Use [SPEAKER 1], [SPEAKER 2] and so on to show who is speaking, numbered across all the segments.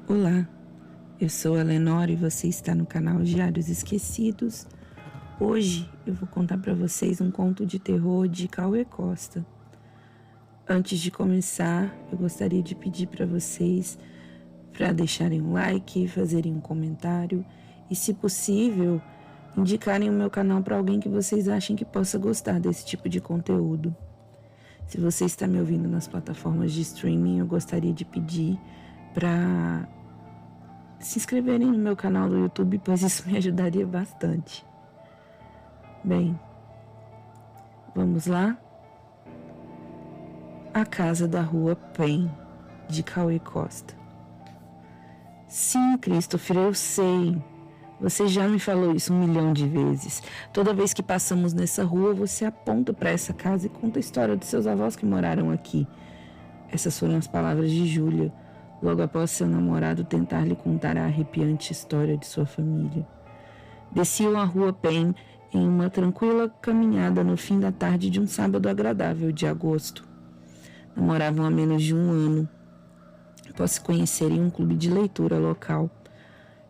[SPEAKER 1] Olá, eu sou a Lenora e você está no canal Diários Esquecidos. Hoje eu vou contar para vocês um conto de terror de Cauê Costa. Antes de começar, eu gostaria de pedir para vocês para deixarem um like, fazerem um comentário e, se possível, indicarem o meu canal para alguém que vocês achem que possa gostar desse tipo de conteúdo. Se você está me ouvindo nas plataformas de streaming, eu gostaria de pedir para se inscreverem no meu canal do YouTube, pois isso me ajudaria bastante. Bem, vamos lá? A Casa da Rua Penn, de Cauê Costa. Sim, Christopher, eu sei. Você já me falou isso 1 milhão de vezes. Toda vez que passamos nessa rua, você aponta para essa casa e conta a história dos seus avós que moraram aqui. Essas foram as palavras de Júlia, logo após seu namorado tentar lhe contar a arrepiante história de sua família. Desciam a Rua Penn em uma tranquila caminhada no fim da tarde de um sábado agradável de agosto. Namoravam há menos de 1 ano, após se conhecerem em um clube de leitura local.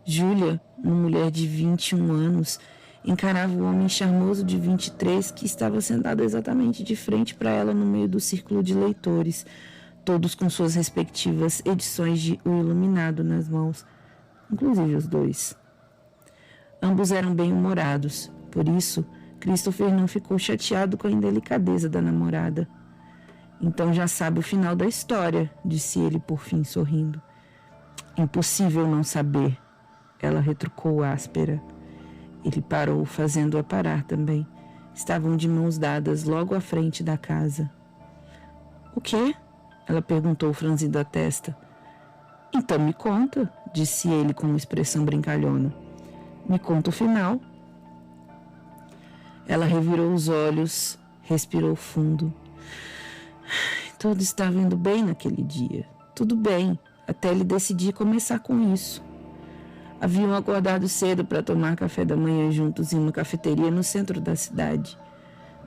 [SPEAKER 1] Júlia, uma mulher de 21 anos, encarava o homem charmoso de 23 que estava sentado exatamente de frente para ela no meio do círculo de leitores, todos com suas respectivas edições de O Iluminado nas mãos, inclusive os dois. Ambos eram bem-humorados, por isso, Christopher não ficou chateado com a indelicadeza da namorada. Então já sabe o final da história, disse ele por fim sorrindo. Impossível não saber, ela retrucou áspera. Ele parou, fazendo-a parar também. Estavam de mãos dadas logo à frente da casa. O quê? Ela perguntou, franzindo a testa. Então me conta, disse ele com uma expressão brincalhona. Me conta o final. Ela revirou os olhos, respirou fundo. Tudo estava indo bem naquele dia. Tudo bem, até ele decidir começar com isso. Haviam acordado cedo para tomar café da manhã juntos em uma cafeteria no centro da cidade.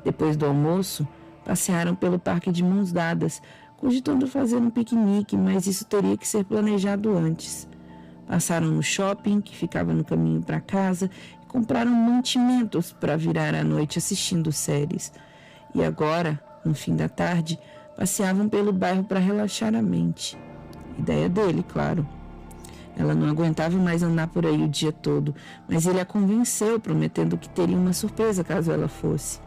[SPEAKER 1] Depois do almoço, passearam pelo parque de mãos dadas, cogitando fazer um piquenique, mas isso teria que ser planejado antes. Passaram no shopping, que ficava no caminho para casa, e compraram mantimentos para virar a noite assistindo séries. E agora, no fim da tarde, passeavam pelo bairro para relaxar a mente. Ideia dele, claro. Ela não aguentava mais andar por aí o dia todo, mas ele a convenceu, prometendo que teria uma surpresa caso ela fosse.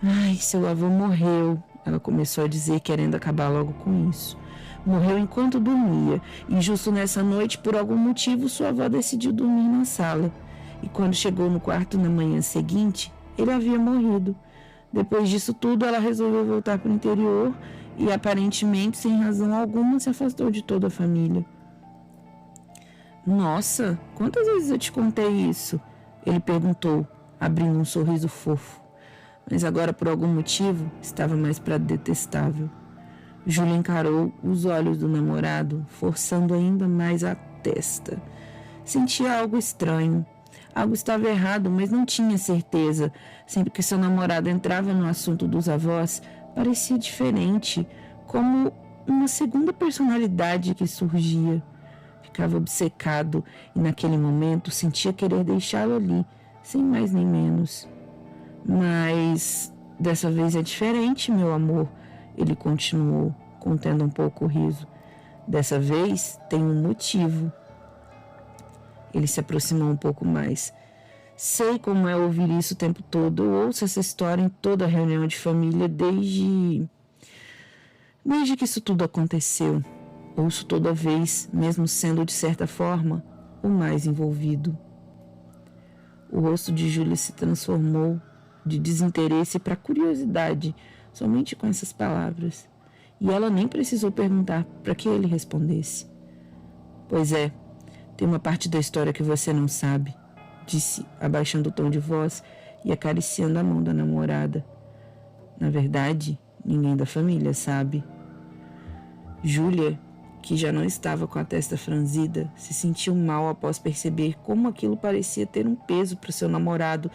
[SPEAKER 1] Ai, seu avô morreu, ela começou a dizer, querendo acabar logo com isso. Morreu enquanto dormia, e justo nessa noite, por algum motivo, sua avó decidiu dormir na sala. E quando chegou no quarto na manhã seguinte, ele havia morrido. Depois disso tudo, ela resolveu voltar para o interior e, aparentemente, sem razão alguma, se afastou de toda a família. Nossa, quantas vezes eu te contei isso? Ele perguntou, abrindo um sorriso fofo. Mas agora, por algum motivo, estava mais para detestável. Júlia encarou os olhos do namorado, forçando ainda mais a testa. Sentia algo estranho. Algo estava errado, mas não tinha certeza. Sempre que seu namorado entrava no assunto dos avós, parecia diferente, como uma segunda personalidade que surgia. Ficava obcecado e, naquele momento, sentia querer deixá-lo ali, sem mais nem menos. Mas dessa vez é diferente, meu amor, ele continuou, contendo um pouco o riso. Dessa vez tem um motivo. Ele se aproximou um pouco mais. Sei como é ouvir isso o tempo todo. Eu ouço essa história em toda reunião de família desde que isso tudo aconteceu. Ouço toda vez, mesmo sendo de certa forma o mais envolvido. O rosto de Júlia se transformou de desinteresse para curiosidade, somente com essas palavras. E ela nem precisou perguntar para que ele respondesse. Pois é, tem uma parte da história que você não sabe, disse, abaixando o tom de voz e acariciando a mão da namorada. Na verdade, ninguém da família sabe. Júlia, que já não estava com a testa franzida, se sentiu mal após perceber como aquilo parecia ter um peso para o seu namorado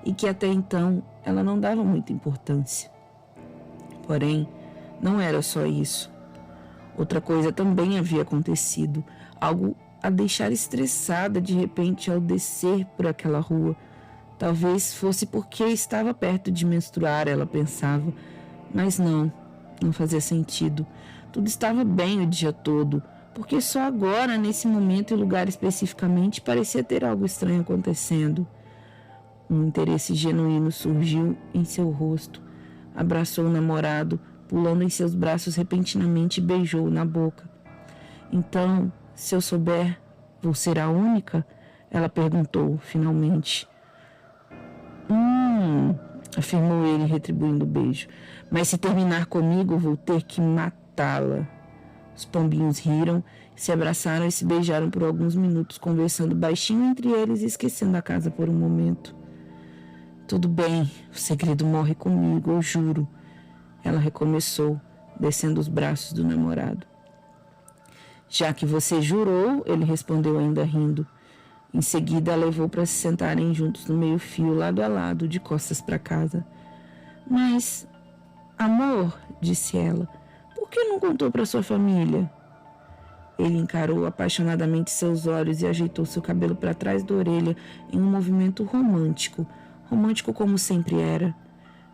[SPEAKER 1] e que até então ela não dava muita importância. Porém, não era só isso. Outra coisa também havia acontecido, algo a deixar estressada de repente ao descer por aquela rua. Talvez fosse porque estava perto de menstruar, ela pensava, mas não fazia sentido. Tudo estava bem o dia todo, porque só agora, nesse momento e lugar especificamente, parecia ter algo estranho acontecendo. Um interesse genuíno surgiu em seu rosto. Abraçou o namorado, pulando em seus braços repentinamente e beijou-o na boca. Então, se eu souber, vou ser a única? Ela perguntou, finalmente. Afirmou ele, retribuindo o beijo. Mas se terminar comigo, vou ter que matá-la. Os pombinhos riram, se abraçaram e se beijaram por alguns minutos, conversando baixinho entre eles e esquecendo a casa por um momento. Tudo bem, o segredo morre comigo, eu juro. Ela recomeçou, descendo os braços do namorado. Já que você jurou, ele respondeu ainda rindo. Em seguida, a levou para se sentarem juntos no meio-fio, lado a lado, de costas para casa. Mas, amor, disse ela, por que não contou para sua família? Ele encarou apaixonadamente seus olhos e ajeitou seu cabelo para trás da orelha em um movimento romântico como sempre era.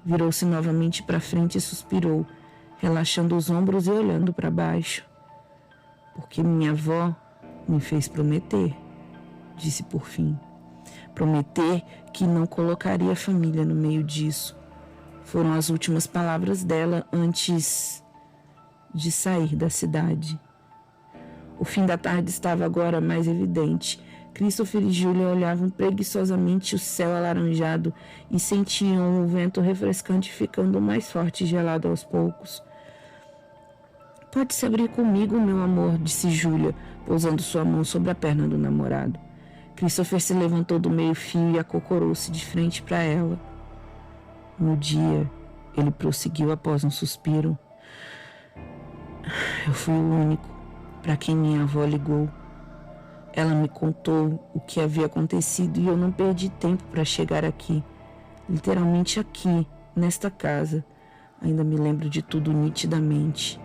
[SPEAKER 1] Virou-se novamente para frente e suspirou, relaxando os ombros e olhando para baixo. Porque minha avó me fez prometer, disse por fim. Prometer que não colocaria a família no meio disso. Foram as últimas palavras dela antes de sair da cidade. O fim da tarde estava agora mais evidente. Christopher e Julia olhavam preguiçosamente o céu alaranjado e sentiam o vento refrescante ficando mais forte e gelado aos poucos. Pode se abrir comigo, meu amor, disse Julia, pousando sua mão sobre a perna do namorado. Christopher se levantou do meio-fio e acocorou-se de frente para ela. No dia, ele prosseguiu após um suspiro. Eu fui o único para quem minha avó ligou. Ela me contou o que havia acontecido e eu não perdi tempo para chegar aqui. Literalmente aqui, nesta casa. Ainda me lembro de tudo nitidamente.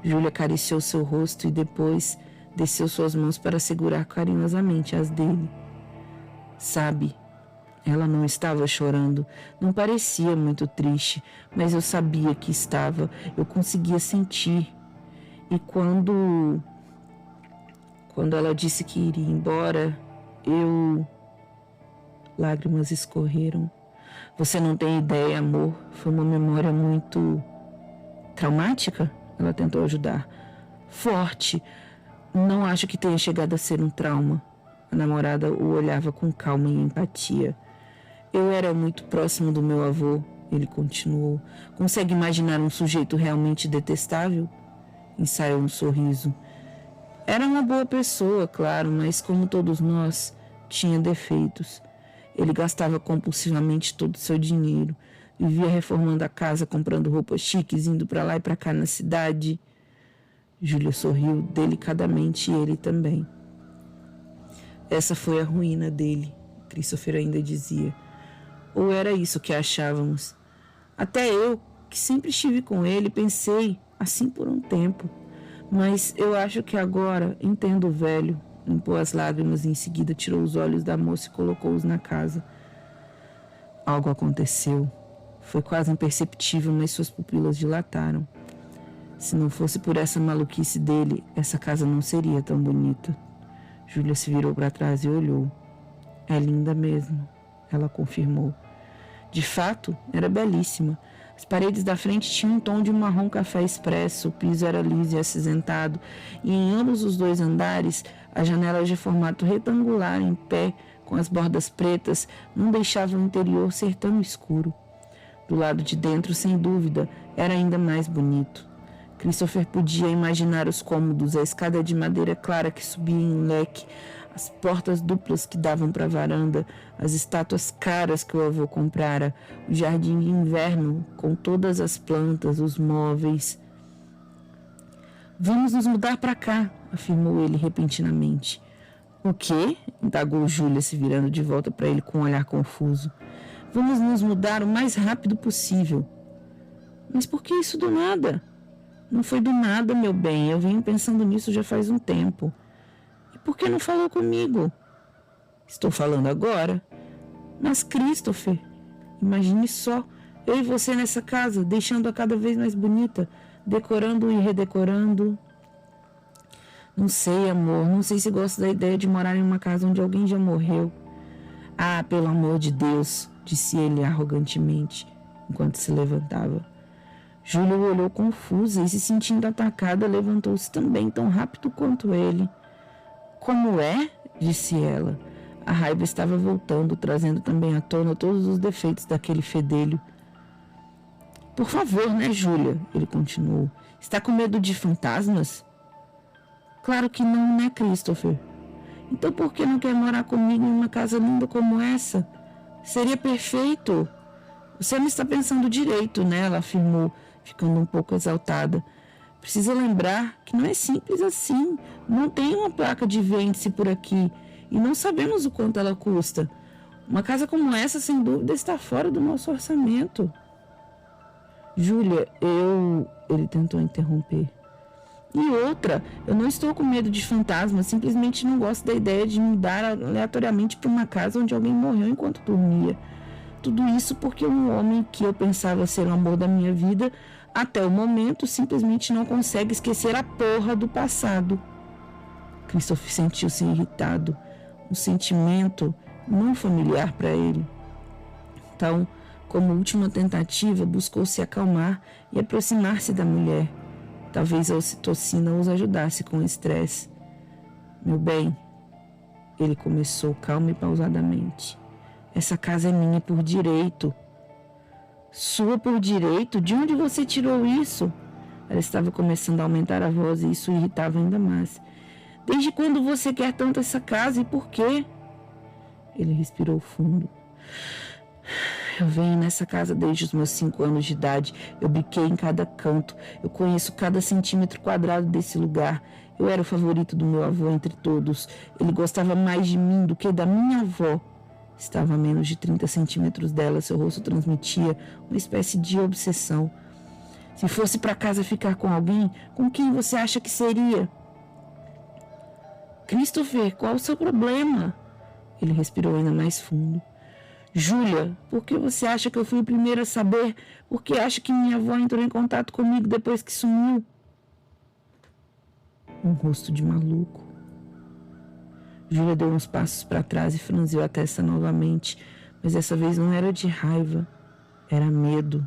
[SPEAKER 1] Júlia acariciou seu rosto e depois desceu suas mãos para segurar carinhosamente as dele. Sabe, ela não estava chorando, não parecia muito triste, mas eu sabia que estava, eu conseguia sentir. E quando ela disse que iria embora, Lágrimas escorreram. Você não tem ideia, amor, foi uma memória muito traumática? Ela tentou ajudar. Forte. Não acho que tenha chegado a ser um trauma. A namorada o olhava com calma e empatia. Eu era muito próximo do meu avô, ele continuou. Consegue imaginar um sujeito realmente detestável? Ensaiou um sorriso. Era uma boa pessoa, claro, mas como todos nós, tinha defeitos. Ele gastava compulsivamente todo o seu dinheiro. Vivia reformando a casa, comprando roupas chiques, indo para lá e para cá na cidade. Júlia sorriu delicadamente e ele também. Essa foi a ruína dele, Christopher ainda dizia. Ou era isso que achávamos. Até eu, que sempre estive com ele, pensei assim por um tempo. Mas eu acho que agora entendo o velho. Limpou as lágrimas e em seguida tirou os olhos da moça e colocou-os na casa. Algo aconteceu. Foi quase imperceptível, mas suas pupilas dilataram. Se não fosse por essa maluquice dele, essa casa não seria tão bonita. Júlia se virou para trás e olhou. É linda mesmo, ela confirmou. De fato, era belíssima. As paredes da frente tinham um tom de marrom café expresso, o piso era liso e acinzentado, e em ambos os dois andares, as janelas de formato retangular em pé, com as bordas pretas, não deixavam o interior ser tão escuro. Do lado de dentro, sem dúvida, era ainda mais bonito. Christopher podia imaginar os cômodos, a escada de madeira clara que subia em leque, as portas duplas que davam para a varanda, as estátuas caras que o avô comprara, o jardim de inverno com todas as plantas, os móveis. Vamos nos mudar para cá, afirmou ele repentinamente. O quê? Indagou Júlia, se virando de volta para ele com um olhar confuso. Vamos nos mudar o mais rápido possível. Mas por que isso do nada? Não foi do nada, meu bem. Eu venho pensando nisso já faz um tempo. E por que não falou comigo? Estou falando agora. Mas, Christopher, imagine só, eu e você nessa casa, deixando-a cada vez mais bonita, decorando e redecorando. Não sei, amor, não sei se gosto da ideia de morar em uma casa onde alguém já morreu. Ah, pelo amor de Deus, disse ele arrogantemente, enquanto se levantava. Júlia o olhou confusa e, se sentindo atacada, levantou-se também tão rápido quanto ele. Como é? Disse ela. A raiva estava voltando, trazendo também à tona todos os defeitos daquele fedelho. Por favor, né, Júlia? Ele continuou. Está com medo de fantasmas? Claro que não, né, Christopher? Então por que não quer morar comigo em uma casa linda como essa? Seria perfeito. Você não está pensando direito, né? Ela afirmou, ficando um pouco exaltada. Precisa lembrar que não é simples assim. Não tem uma placa de vende-se por aqui e não sabemos o quanto ela custa. Uma casa como essa, sem dúvida, está fora do nosso orçamento. Júlia, Ele tentou interromper. E outra, eu não estou com medo de fantasmas, simplesmente não gosto da ideia de me mudar aleatoriamente para uma casa onde alguém morreu enquanto dormia. Tudo isso porque um homem que eu pensava ser o amor da minha vida, até o momento, simplesmente não consegue esquecer a porra do passado. Christopher sentiu-se irritado, um sentimento não familiar para ele. Então, como última tentativa, buscou se acalmar e aproximar-se da mulher. Talvez a ocitocina os ajudasse com o estresse. Meu bem, ele começou calmo e pausadamente. Essa casa é minha por direito. Sua por direito? De onde você tirou isso? Ela estava começando a aumentar a voz e isso irritava ainda mais. Desde quando você quer tanto essa casa e por quê? Ele respirou fundo. Eu venho nessa casa desde os meus 5 anos de idade. Eu biquei em cada canto. Eu conheço cada centímetro quadrado desse lugar. Eu era o favorito do meu avô entre todos. Ele gostava mais de mim do que da minha avó. Estava a menos de 30 centímetros dela. Seu rosto transmitia uma espécie de obsessão. Se fosse para casa ficar com alguém, com quem você acha que seria? Christopher, qual o seu problema? Ele respirou ainda mais fundo. Júlia, por que você acha que eu fui o primeiro a saber? Por que acha que minha avó entrou em contato comigo depois que sumiu? Um rosto de maluco. Júlia deu uns passos para trás e franziu a testa novamente, mas dessa vez não era de raiva, era medo.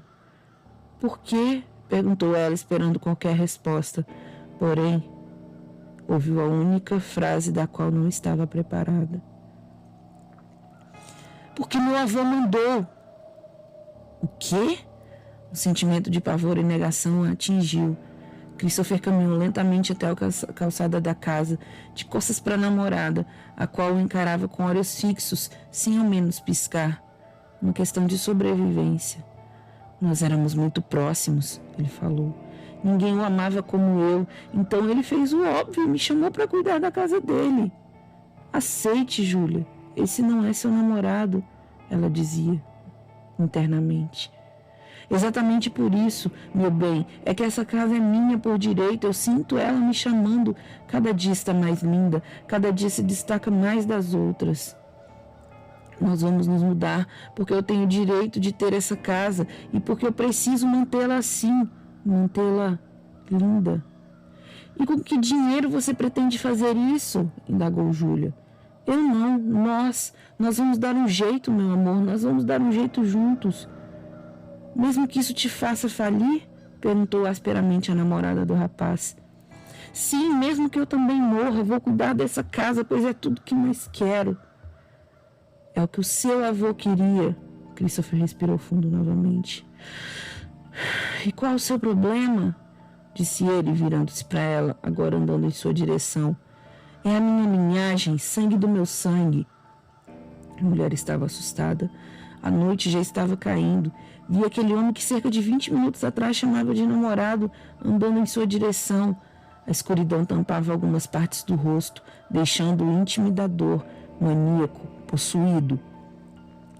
[SPEAKER 1] Por quê? Perguntou ela, esperando qualquer resposta. Porém, ouviu a única frase da qual não estava preparada. Porque meu avô mandou. O quê? Um sentimento de pavor e negação a atingiu. Christopher caminhou lentamente até a calçada da casa, de costas para a namorada, a qual o encarava com olhos fixos, sem ao menos piscar. Uma questão de sobrevivência. Nós éramos muito próximos, ele falou. Ninguém o amava como eu, então ele fez o óbvio e me chamou para cuidar da casa dele. Aceite, Júlia. Esse não é seu namorado, ela dizia internamente. Exatamente por isso, meu bem, é que essa casa é minha por direito. Eu sinto ela me chamando. Cada dia está mais linda, cada dia se destaca mais das outras. Nós vamos nos mudar porque eu tenho o direito de ter essa casa e porque eu preciso mantê-la assim, mantê-la linda. E com que dinheiro você pretende fazer isso? Indagou Júlia. Eu não, nós vamos dar um jeito, meu amor, nós vamos dar um jeito juntos. Mesmo que isso te faça falir? Perguntou asperamente a namorada do rapaz. Sim, mesmo que eu também morra, eu vou cuidar dessa casa, pois é tudo que mais quero. É o que o seu avô queria. Christopher respirou fundo novamente. E qual é o seu problema? Disse ele, virando-se para ela, agora andando em sua direção. É a minha linhagem, sangue do meu sangue. A mulher estava assustada. A noite já estava caindo. Via aquele homem que cerca de 20 minutos atrás chamava de namorado, andando em sua direção. A escuridão tampava algumas partes do rosto, deixando-o intimidador, maníaco, possuído.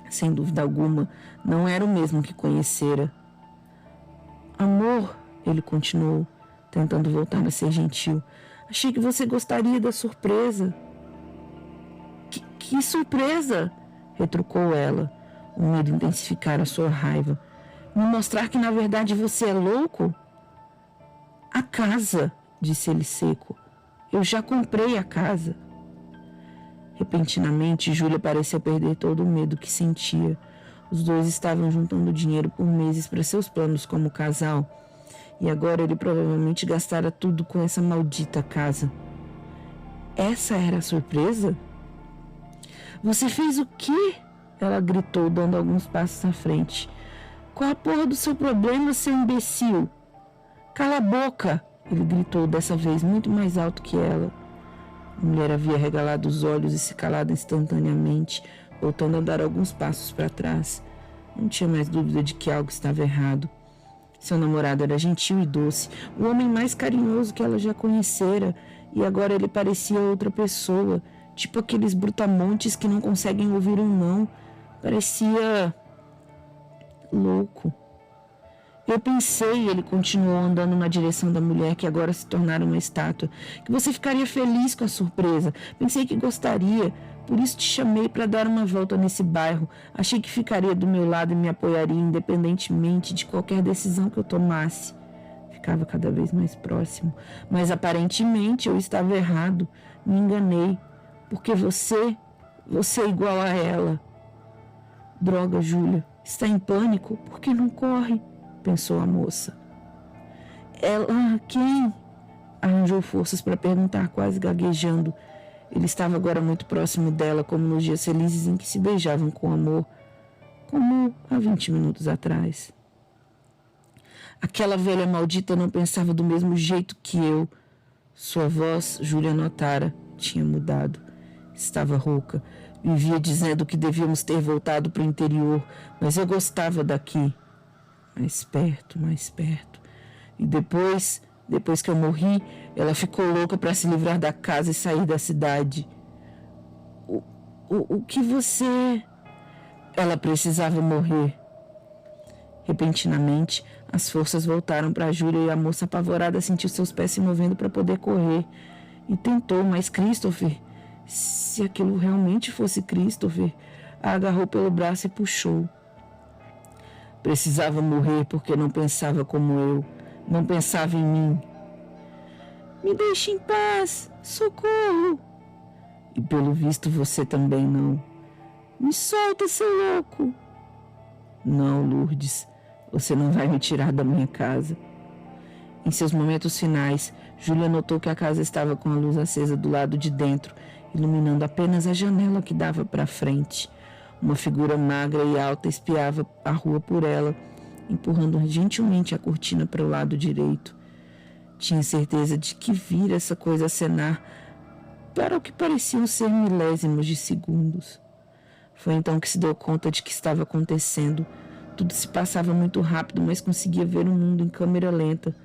[SPEAKER 1] Sem dúvida alguma, não era o mesmo que conhecera. Amor, ele continuou, tentando voltar a ser gentil. Achei que você gostaria da surpresa. Que surpresa? Retrucou ela. O medo intensificara sua raiva. Me mostrar que na verdade você é louco? A casa, disse ele seco. Eu já comprei a casa. Repentinamente, Júlia parecia perder todo o medo que sentia. Os dois estavam juntando dinheiro por meses para seus planos como casal. E agora ele provavelmente gastara tudo com essa maldita casa. Essa era a surpresa? Você fez o quê? Ela gritou, dando alguns passos à frente. Qual a porra do seu problema, seu imbecil? Cala a boca! Ele gritou, dessa vez muito mais alto que ela. A mulher havia regalado os olhos e se calado instantaneamente, voltando a dar alguns passos para trás. Não tinha mais dúvida de que algo estava errado. Seu namorado era gentil e doce, o homem mais carinhoso que ela já conhecera, e agora ele parecia outra pessoa, tipo aqueles brutamontes que não conseguem ouvir um não. Parecia louco. Eu pensei, ele continuou andando na direção da mulher que agora se tornara uma estátua, que você ficaria feliz com a surpresa. Pensei que gostaria, por isso te chamei para dar uma volta nesse bairro. Achei que ficaria do meu lado e me apoiaria independentemente de qualquer decisão que eu tomasse. Ficava cada vez mais próximo, mas aparentemente eu estava errado. Me enganei, porque você é igual a ela. Droga, Júlia, está em pânico? Por que não corre? Pensou a moça. Ela, quem? Arranjou forças para perguntar, quase gaguejando. Ele estava agora muito próximo dela, como nos dias felizes em que se beijavam com amor, como há 20 minutos atrás. Aquela velha maldita não pensava do mesmo jeito que eu. Sua voz, Júlia notara, tinha mudado. Estava rouca. Vivia dizendo que devíamos ter voltado para o interior, mas eu gostava daqui. Mais perto, mais perto. E depois que eu morri, ela ficou louca para se livrar da casa e sair da cidade. O que você... Ela precisava morrer. Repentinamente, as forças voltaram para Júlia e a moça apavorada sentiu seus pés se movendo para poder correr. E tentou, mas Christopher, se aquilo realmente fosse Christopher, a agarrou pelo braço e puxou. Precisava morrer porque não pensava como eu, não pensava em mim. Me deixe em paz, socorro! E pelo visto você também não. Me solta, seu louco! Não, Lourdes, você não vai me tirar da minha casa. Em seus momentos finais, Júlia notou que a casa estava com a luz acesa do lado de dentro, iluminando apenas a janela que dava para frente. Uma figura magra e alta espiava a rua por ela, empurrando gentilmente a cortina para o lado direito. Tinha certeza de que vira essa coisa acenar para o que pareciam ser milésimos de segundos. Foi então que se deu conta de que estava acontecendo. Tudo se passava muito rápido, mas conseguia ver o mundo em câmera lenta.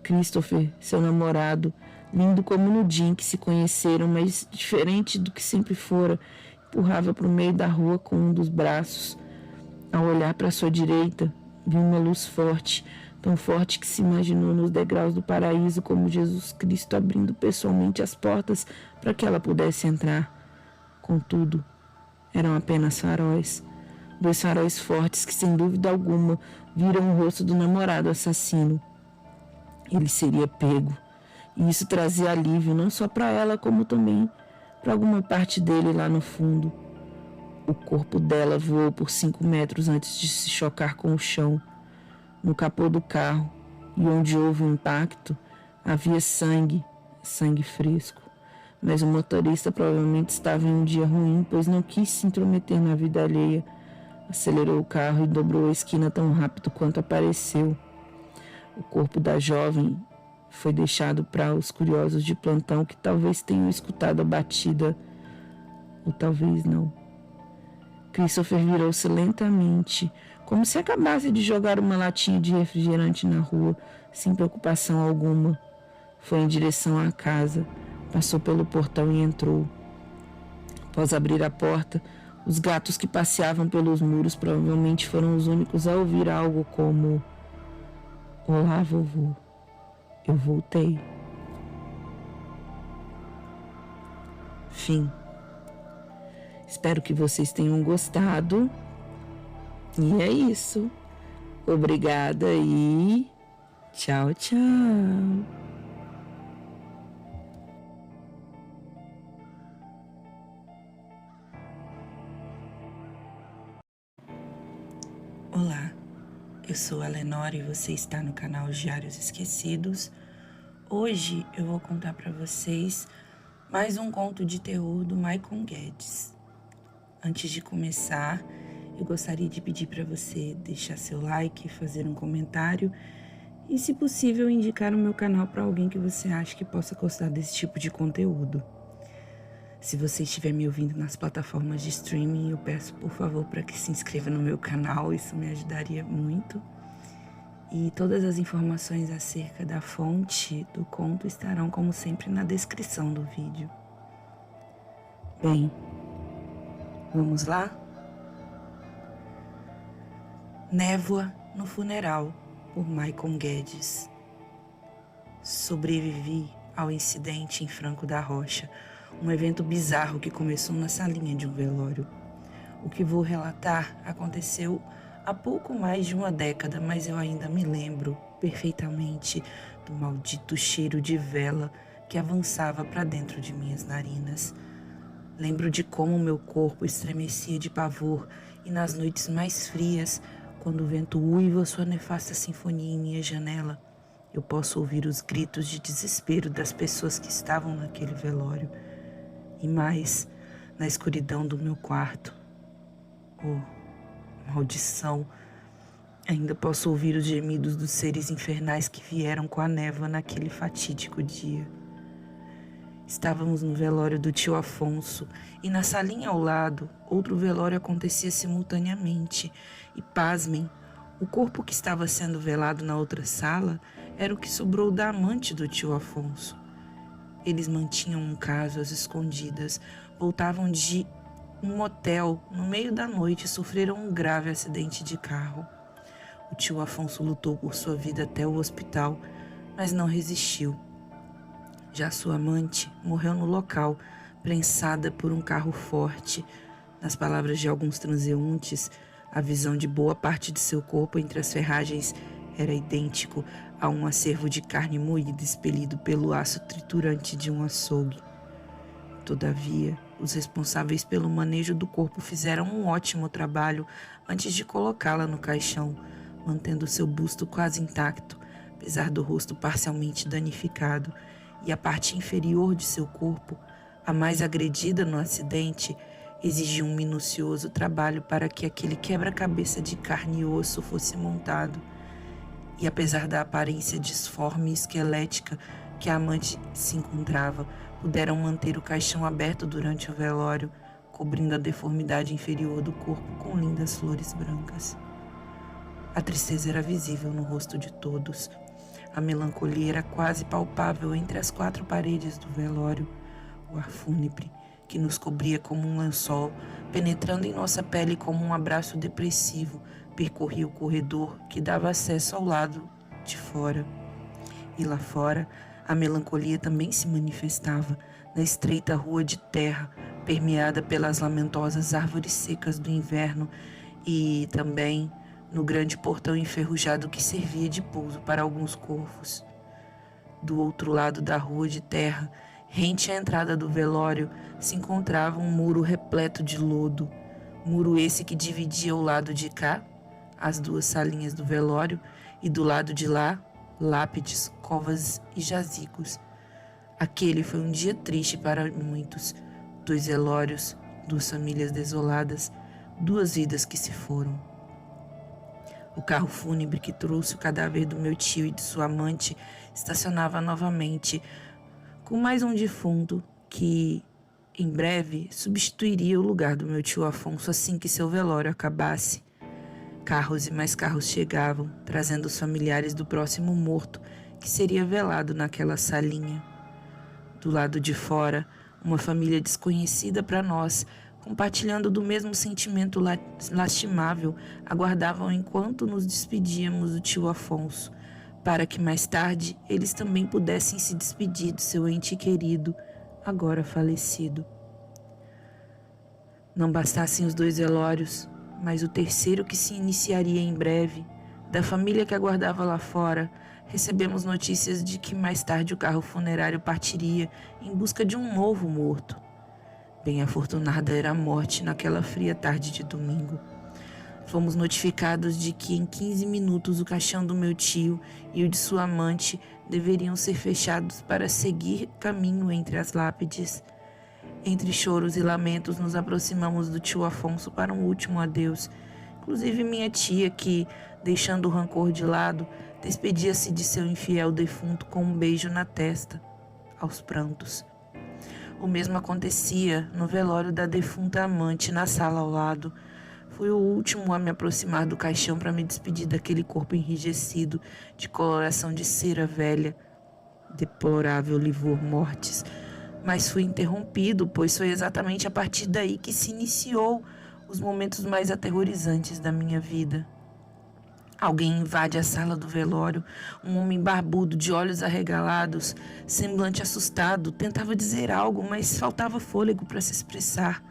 [SPEAKER 1] Christopher, seu namorado, lindo como no dia em que se conheceram, mas diferente do que sempre fora, empurrava para o meio da rua com um dos braços. Ao olhar para sua direita, viu uma luz forte, tão forte que se imaginou nos degraus do paraíso como Jesus Cristo abrindo pessoalmente as portas para que ela pudesse entrar. Contudo, eram apenas faróis. 2 faróis fortes que, sem dúvida alguma, viram o rosto do namorado assassino. Ele seria pego. E isso trazia alívio não só para ela, como também para alguma parte dele lá no fundo. O corpo dela voou por 5 metros antes de se chocar com o chão. No capô do carro, e onde houve o impacto, havia sangue fresco. Mas o motorista provavelmente estava em um dia ruim, pois não quis se intrometer na vida alheia. Acelerou o carro e dobrou a esquina tão rápido quanto apareceu. O corpo da jovem foi deixado para os curiosos de plantão que talvez tenham escutado a batida, ou talvez não. Christopher virou-se lentamente, como se acabasse de jogar uma latinha de refrigerante na rua, sem preocupação alguma. Foi em direção à casa, passou pelo portão e entrou. Após abrir a porta, os gatos que passeavam pelos muros provavelmente foram os únicos a ouvir algo como: "Olá, vovô." Eu voltei. Fim. Espero que vocês tenham gostado. E é isso. Obrigada e tchau, tchau. Olá, eu sou a Lenore e você está no canal Diários Esquecidos. Hoje eu vou contar para vocês mais um conto de terror do Maicon Guedes. Antes de começar, eu gostaria de pedir para você deixar seu like, fazer um comentário e, se possível, indicar o meu canal para alguém que você acha que possa gostar desse tipo de conteúdo. Se você estiver me ouvindo nas plataformas de streaming, eu peço, por favor, para que se inscreva no meu canal, isso me ajudaria muito. E todas as informações acerca da fonte do conto estarão, como sempre, na descrição do vídeo. Bem, vamos lá? Névoa no funeral, por Maicon Guedes. Sobrevivi ao incidente em Franco da Rocha, um evento bizarro que começou na salinha de um velório. O que vou relatar aconteceu há pouco mais de uma década, mas eu ainda me lembro perfeitamente do maldito cheiro de vela que avançava para dentro de minhas narinas. Lembro de como meu corpo estremecia de pavor e nas noites mais frias, quando o vento uiva sua nefasta sinfonia em minha janela, eu posso ouvir os gritos de desespero das pessoas que estavam naquele velório. E mais, na escuridão do meu quarto. Oh, maldição! Ainda posso ouvir os gemidos dos seres infernais que vieram com a névoa naquele fatídico dia. Estávamos no velório do tio Afonso e na salinha ao lado, outro velório acontecia simultaneamente. E pasmem, o corpo que estava sendo velado na outra sala era o que sobrou da amante do tio Afonso. Eles mantinham um caso às escondidas, voltavam de um motel no meio da noite e sofreram um grave acidente de carro. O tio Afonso lutou por sua vida até o hospital, mas não resistiu. Já sua amante morreu no local, prensada por um carro forte. Nas palavras de alguns transeuntes, a visão de boa parte de seu corpo entre as ferragens era idêntico a um acervo de carne moída expelido pelo aço triturante de um açougue. Todavia, os responsáveis pelo manejo do corpo fizeram um ótimo trabalho antes de colocá-la no caixão, mantendo seu busto quase intacto, apesar do rosto parcialmente danificado, e a parte inferior de seu corpo, a mais agredida no acidente, exigia um minucioso trabalho para que aquele quebra-cabeça de carne e osso fosse montado. E apesar da aparência disforme e esquelética que a amante se encontrava, puderam manter o caixão aberto durante o velório, cobrindo a deformidade inferior do corpo com lindas flores brancas. A tristeza era visível no rosto de todos. A melancolia era quase palpável entre as quatro paredes do velório. O ar fúnebre, que nos cobria como um lençol, penetrando em nossa pele como um abraço depressivo, percorria o corredor que dava acesso ao lado de fora. E lá fora, a melancolia também se manifestava, na estreita rua de terra, permeada pelas lamentosas árvores secas do inverno e também no grande portão enferrujado que servia de pouso para alguns corvos. Do outro lado da rua de terra, rente à entrada do velório, se encontrava um muro repleto de lodo, muro esse que dividia o lado de cá, as duas salinhas do velório, e do lado de lá, lápides, covas e jazigos. Aquele foi um dia triste para muitos, 2 velórios, 2 famílias desoladas, 2 vidas que se foram. O carro fúnebre que trouxe o cadáver do meu tio e de sua amante estacionava novamente, com mais um defunto que, em breve, substituiria o lugar do meu tio Afonso assim que seu velório acabasse. Carros e mais carros chegavam, trazendo os familiares do próximo morto, que seria velado naquela salinha. Do lado de fora, uma família desconhecida para nós, compartilhando do mesmo sentimento lastimável, aguardavam enquanto nos despedíamos do tio Afonso, para que mais tarde eles também pudessem se despedir do seu ente querido, agora falecido. Não bastassem os 2 velórios, mas o terceiro que se iniciaria em breve, da família que aguardava lá fora, recebemos notícias de que mais tarde o carro funerário partiria em busca de um novo morto. Bem afortunada era a morte naquela fria tarde de domingo. Fomos notificados de que em 15 minutos o caixão do meu tio e o de sua amante deveriam ser fechados para seguir caminho entre as lápides. Entre choros e lamentos nos aproximamos do tio Afonso para um último adeus. Inclusive minha tia que, deixando o rancor de lado, despedia-se de seu infiel defunto com um beijo na testa, aos prantos. O mesmo acontecia no velório da defunta amante na sala ao lado. Fui o último a me aproximar do caixão para me despedir daquele corpo enrijecido, de coloração de cera velha, deplorável livor mortis. Mas fui interrompido, pois foi exatamente a partir daí que se iniciou os momentos mais aterrorizantes da minha vida. Alguém invade a sala do velório, um homem barbudo, de olhos arregalados, semblante assustado, tentava dizer algo, mas faltava fôlego para se expressar.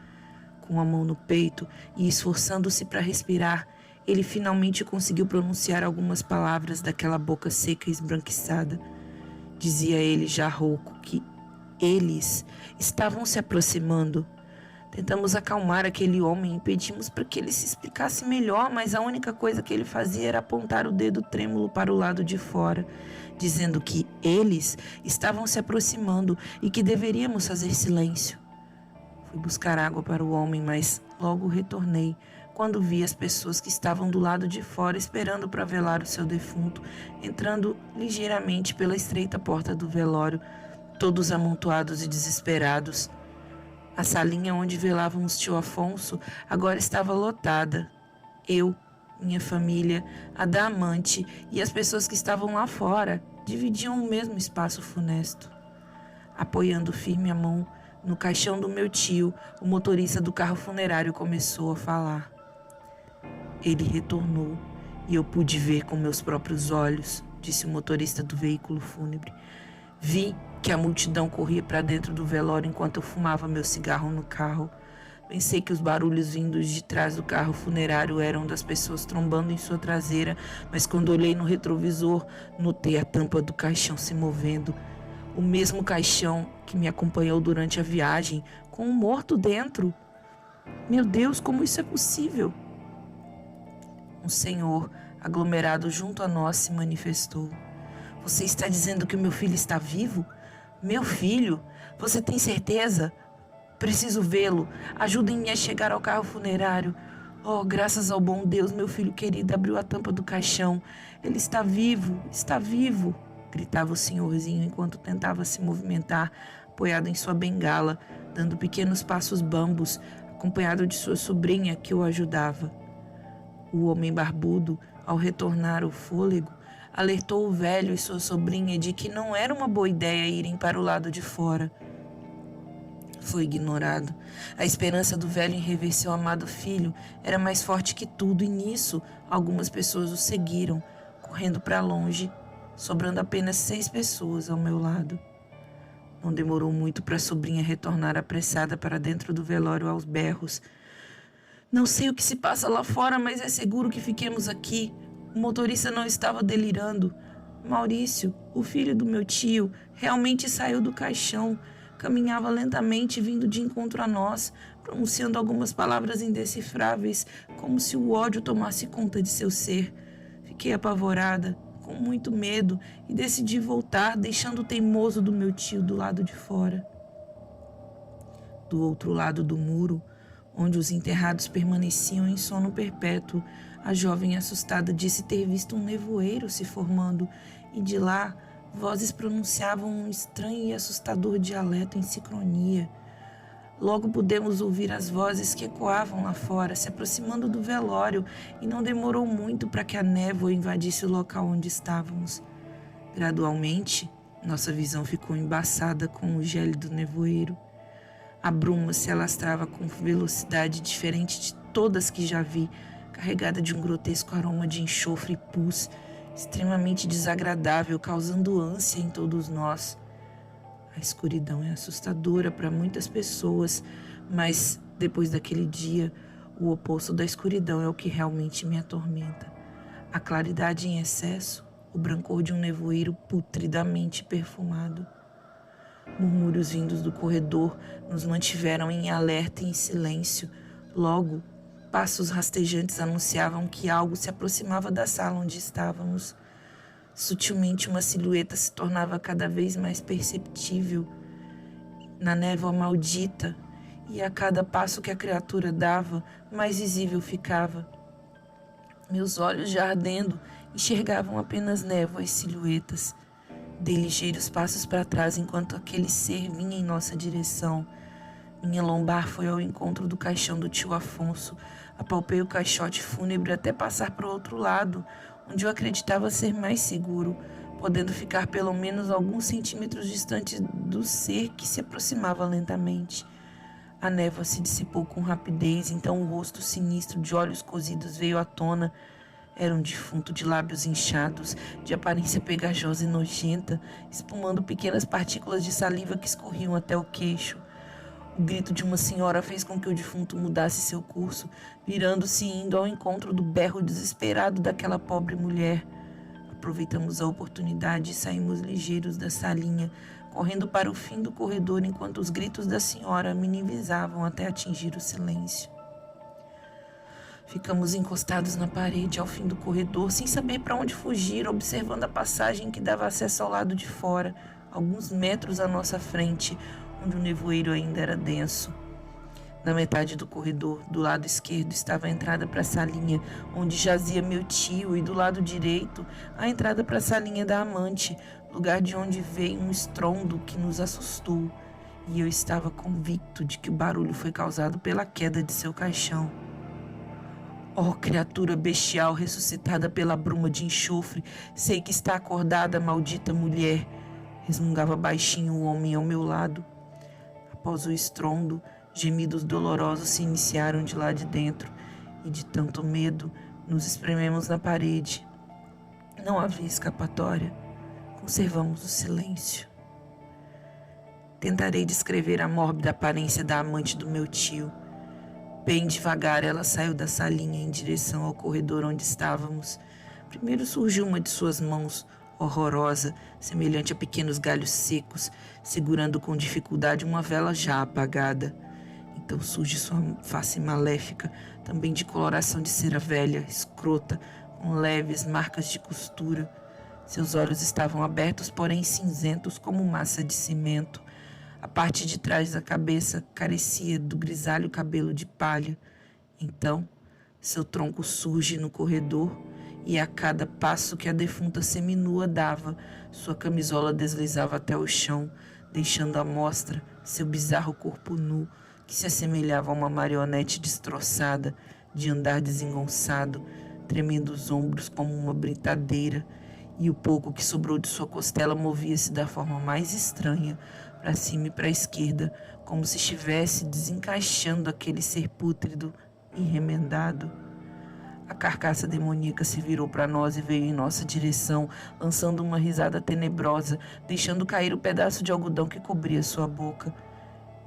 [SPEAKER 1] Com a mão no peito e esforçando-se para respirar, ele finalmente conseguiu pronunciar algumas palavras daquela boca seca e esbranquiçada. Dizia ele já rouco que eles estavam se aproximando. Tentamos acalmar aquele homem e pedimos para que ele se explicasse melhor, mas a única coisa que ele fazia era apontar o dedo trêmulo para o lado de fora, dizendo que eles estavam se aproximando e que deveríamos fazer silêncio. Fui buscar água para o homem, mas logo retornei, quando vi as pessoas que estavam do lado de fora esperando para velar o seu defunto, entrando ligeiramente pela estreita porta do velório, todos amontoados e desesperados. A salinha onde velávamos tio Afonso agora estava lotada. Eu, minha família, a da amante e as pessoas que estavam lá fora dividiam o mesmo espaço funesto. Apoiando firme a mão no caixão do meu tio, o motorista do carro funerário começou a falar. Ele retornou e eu pude ver com meus próprios olhos, disse o motorista do veículo fúnebre. Vi que a multidão corria para dentro do velório enquanto eu fumava meu cigarro no carro. Pensei que os barulhos vindos de trás do carro funerário eram das pessoas trombando em sua traseira, mas quando olhei no retrovisor, notei a tampa do caixão se movendo. O mesmo caixão que me acompanhou durante a viagem, com um morto dentro. Meu Deus, como isso é possível? Um senhor, aglomerado junto a nós, se manifestou. Você está dizendo que o meu filho está vivo? Meu filho? Você tem certeza? Preciso vê-lo. Ajudem-me a chegar ao carro funerário. Oh, graças ao bom Deus, meu filho querido abriu a tampa do caixão. Ele está vivo, gritava o senhorzinho enquanto tentava se movimentar, apoiado em sua bengala, dando pequenos passos bambos, acompanhado de sua sobrinha que o ajudava. O homem barbudo, ao retornar o fôlego, alertou o velho e sua sobrinha de que não era uma boa ideia irem para o lado de fora. Foi ignorado. A esperança do velho em rever seu amado filho era mais forte que tudo, e nisso algumas pessoas o seguiram, correndo para longe, sobrando apenas 6 pessoas ao meu lado. Não demorou muito para a sobrinha retornar apressada para dentro do velório aos berros. Não sei o que se passa lá fora, mas é seguro que fiquemos aqui. O motorista não estava delirando. Maurício, o filho do meu tio, realmente saiu do caixão. Caminhava lentamente, vindo de encontro a nós, pronunciando algumas palavras indecifráveis, como se o ódio tomasse conta de seu ser. Fiquei apavorada, com muito medo, e decidi voltar, deixando o teimoso do meu tio do lado de fora. Do outro lado do muro, onde os enterrados permaneciam em sono perpétuo, a jovem assustada disse ter visto um nevoeiro se formando, e de lá vozes pronunciavam um estranho e assustador dialeto em sincronia. Logo pudemos ouvir as vozes que ecoavam lá fora, se aproximando do velório, e não demorou muito para que a névoa invadisse o local onde estávamos. Gradualmente, nossa visão ficou embaçada com o gélido nevoeiro. A bruma se alastrava com velocidade diferente de todas que já vi, carregada de um grotesco aroma de enxofre e pus, extremamente desagradável, causando ânsia em todos nós. A escuridão é assustadora para muitas pessoas, mas depois daquele dia, o oposto da escuridão é o que realmente me atormenta. A claridade em excesso, o brancor de um nevoeiro putridamente perfumado. Murmúrios vindos do corredor nos mantiveram em alerta e em silêncio. Logo, passos rastejantes anunciavam que algo se aproximava da sala onde estávamos. Sutilmente, uma silhueta se tornava cada vez mais perceptível na névoa maldita, e a cada passo que a criatura dava, mais visível ficava. Meus olhos, já ardendo, enxergavam apenas névoa e silhuetas. Dei ligeiros passos para trás enquanto aquele ser vinha em nossa direção. Minha lombar foi ao encontro do caixão do tio Afonso. Apalpei o caixote fúnebre até passar para o outro lado, onde eu acreditava ser mais seguro, podendo ficar pelo menos alguns centímetros distante do ser que se aproximava lentamente. A névoa se dissipou com rapidez, então o rosto sinistro de olhos cozidos veio à tona. Era um defunto de lábios inchados, de aparência pegajosa e nojenta, espumando pequenas partículas de saliva que escorriam até o queixo. O grito de uma senhora fez com que o defunto mudasse seu curso, virando-se e indo ao encontro do berro desesperado daquela pobre mulher. Aproveitamos a oportunidade e saímos ligeiros da salinha, correndo para o fim do corredor enquanto os gritos da senhora minimizavam até atingir o silêncio. Ficamos encostados na parede ao fim do corredor, sem saber para onde fugir, observando a passagem que dava acesso ao lado de fora, alguns metros à nossa frente, onde o nevoeiro ainda era denso. Na metade do corredor, do lado esquerdo, estava a entrada para a salinha, onde jazia meu tio, e do lado direito, a entrada para a salinha da amante, lugar de onde veio um estrondo que nos assustou, e eu estava convicto de que o barulho foi causado pela queda de seu caixão. Oh, criatura bestial ressuscitada pela bruma de enxofre, sei que está acordada, maldita mulher, resmungava baixinho o homem ao meu lado. Após o estrondo, gemidos dolorosos se iniciaram de lá de dentro, e de tanto medo, nos esprememos na parede. Não havia escapatória. Conservamos o silêncio. Tentarei descrever a mórbida aparência da amante do meu tio. Bem devagar, ela saiu da salinha em direção ao corredor onde estávamos. Primeiro surgiu uma de suas mãos, horrorosa, semelhante a pequenos galhos secos, segurando com dificuldade uma vela já apagada. Então surge sua face maléfica, também de coloração de cera velha, escrota, com leves marcas de costura. Seus olhos estavam abertos, porém cinzentos como massa de cimento. A parte de trás da cabeça carecia do grisalho cabelo de palha. Então, seu tronco surge no corredor e a cada passo que a defunta seminua dava, sua camisola deslizava até o chão, deixando à mostra seu bizarro corpo nu, que se assemelhava a uma marionete destroçada, de andar desengonçado, tremendo os ombros como uma britadeira, e o pouco que sobrou de sua costela movia-se da forma mais estranha, para cima e para a esquerda, como se estivesse desencaixando aquele ser pútrido e remendado. A carcaça demoníaca se virou para nós e veio em nossa direção, lançando uma risada tenebrosa, deixando cair o pedaço de algodão que cobria sua boca.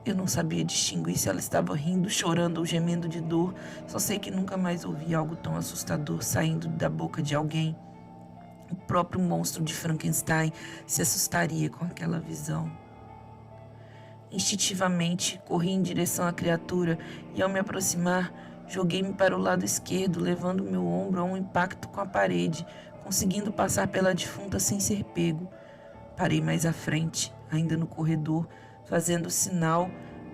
[SPEAKER 1] Eu não sabia distinguir se ela estava rindo, chorando ou gemendo de dor. Só sei que nunca mais ouvi algo tão assustador saindo da boca de alguém. O próprio monstro de Frankenstein se assustaria com aquela visão. Instintivamente, corri em direção à criatura e, ao me aproximar, joguei-me para o lado esquerdo, levando meu ombro a um impacto com a parede, conseguindo passar pela defunta sem ser pego. Parei mais à frente, ainda no corredor, fazendo sinal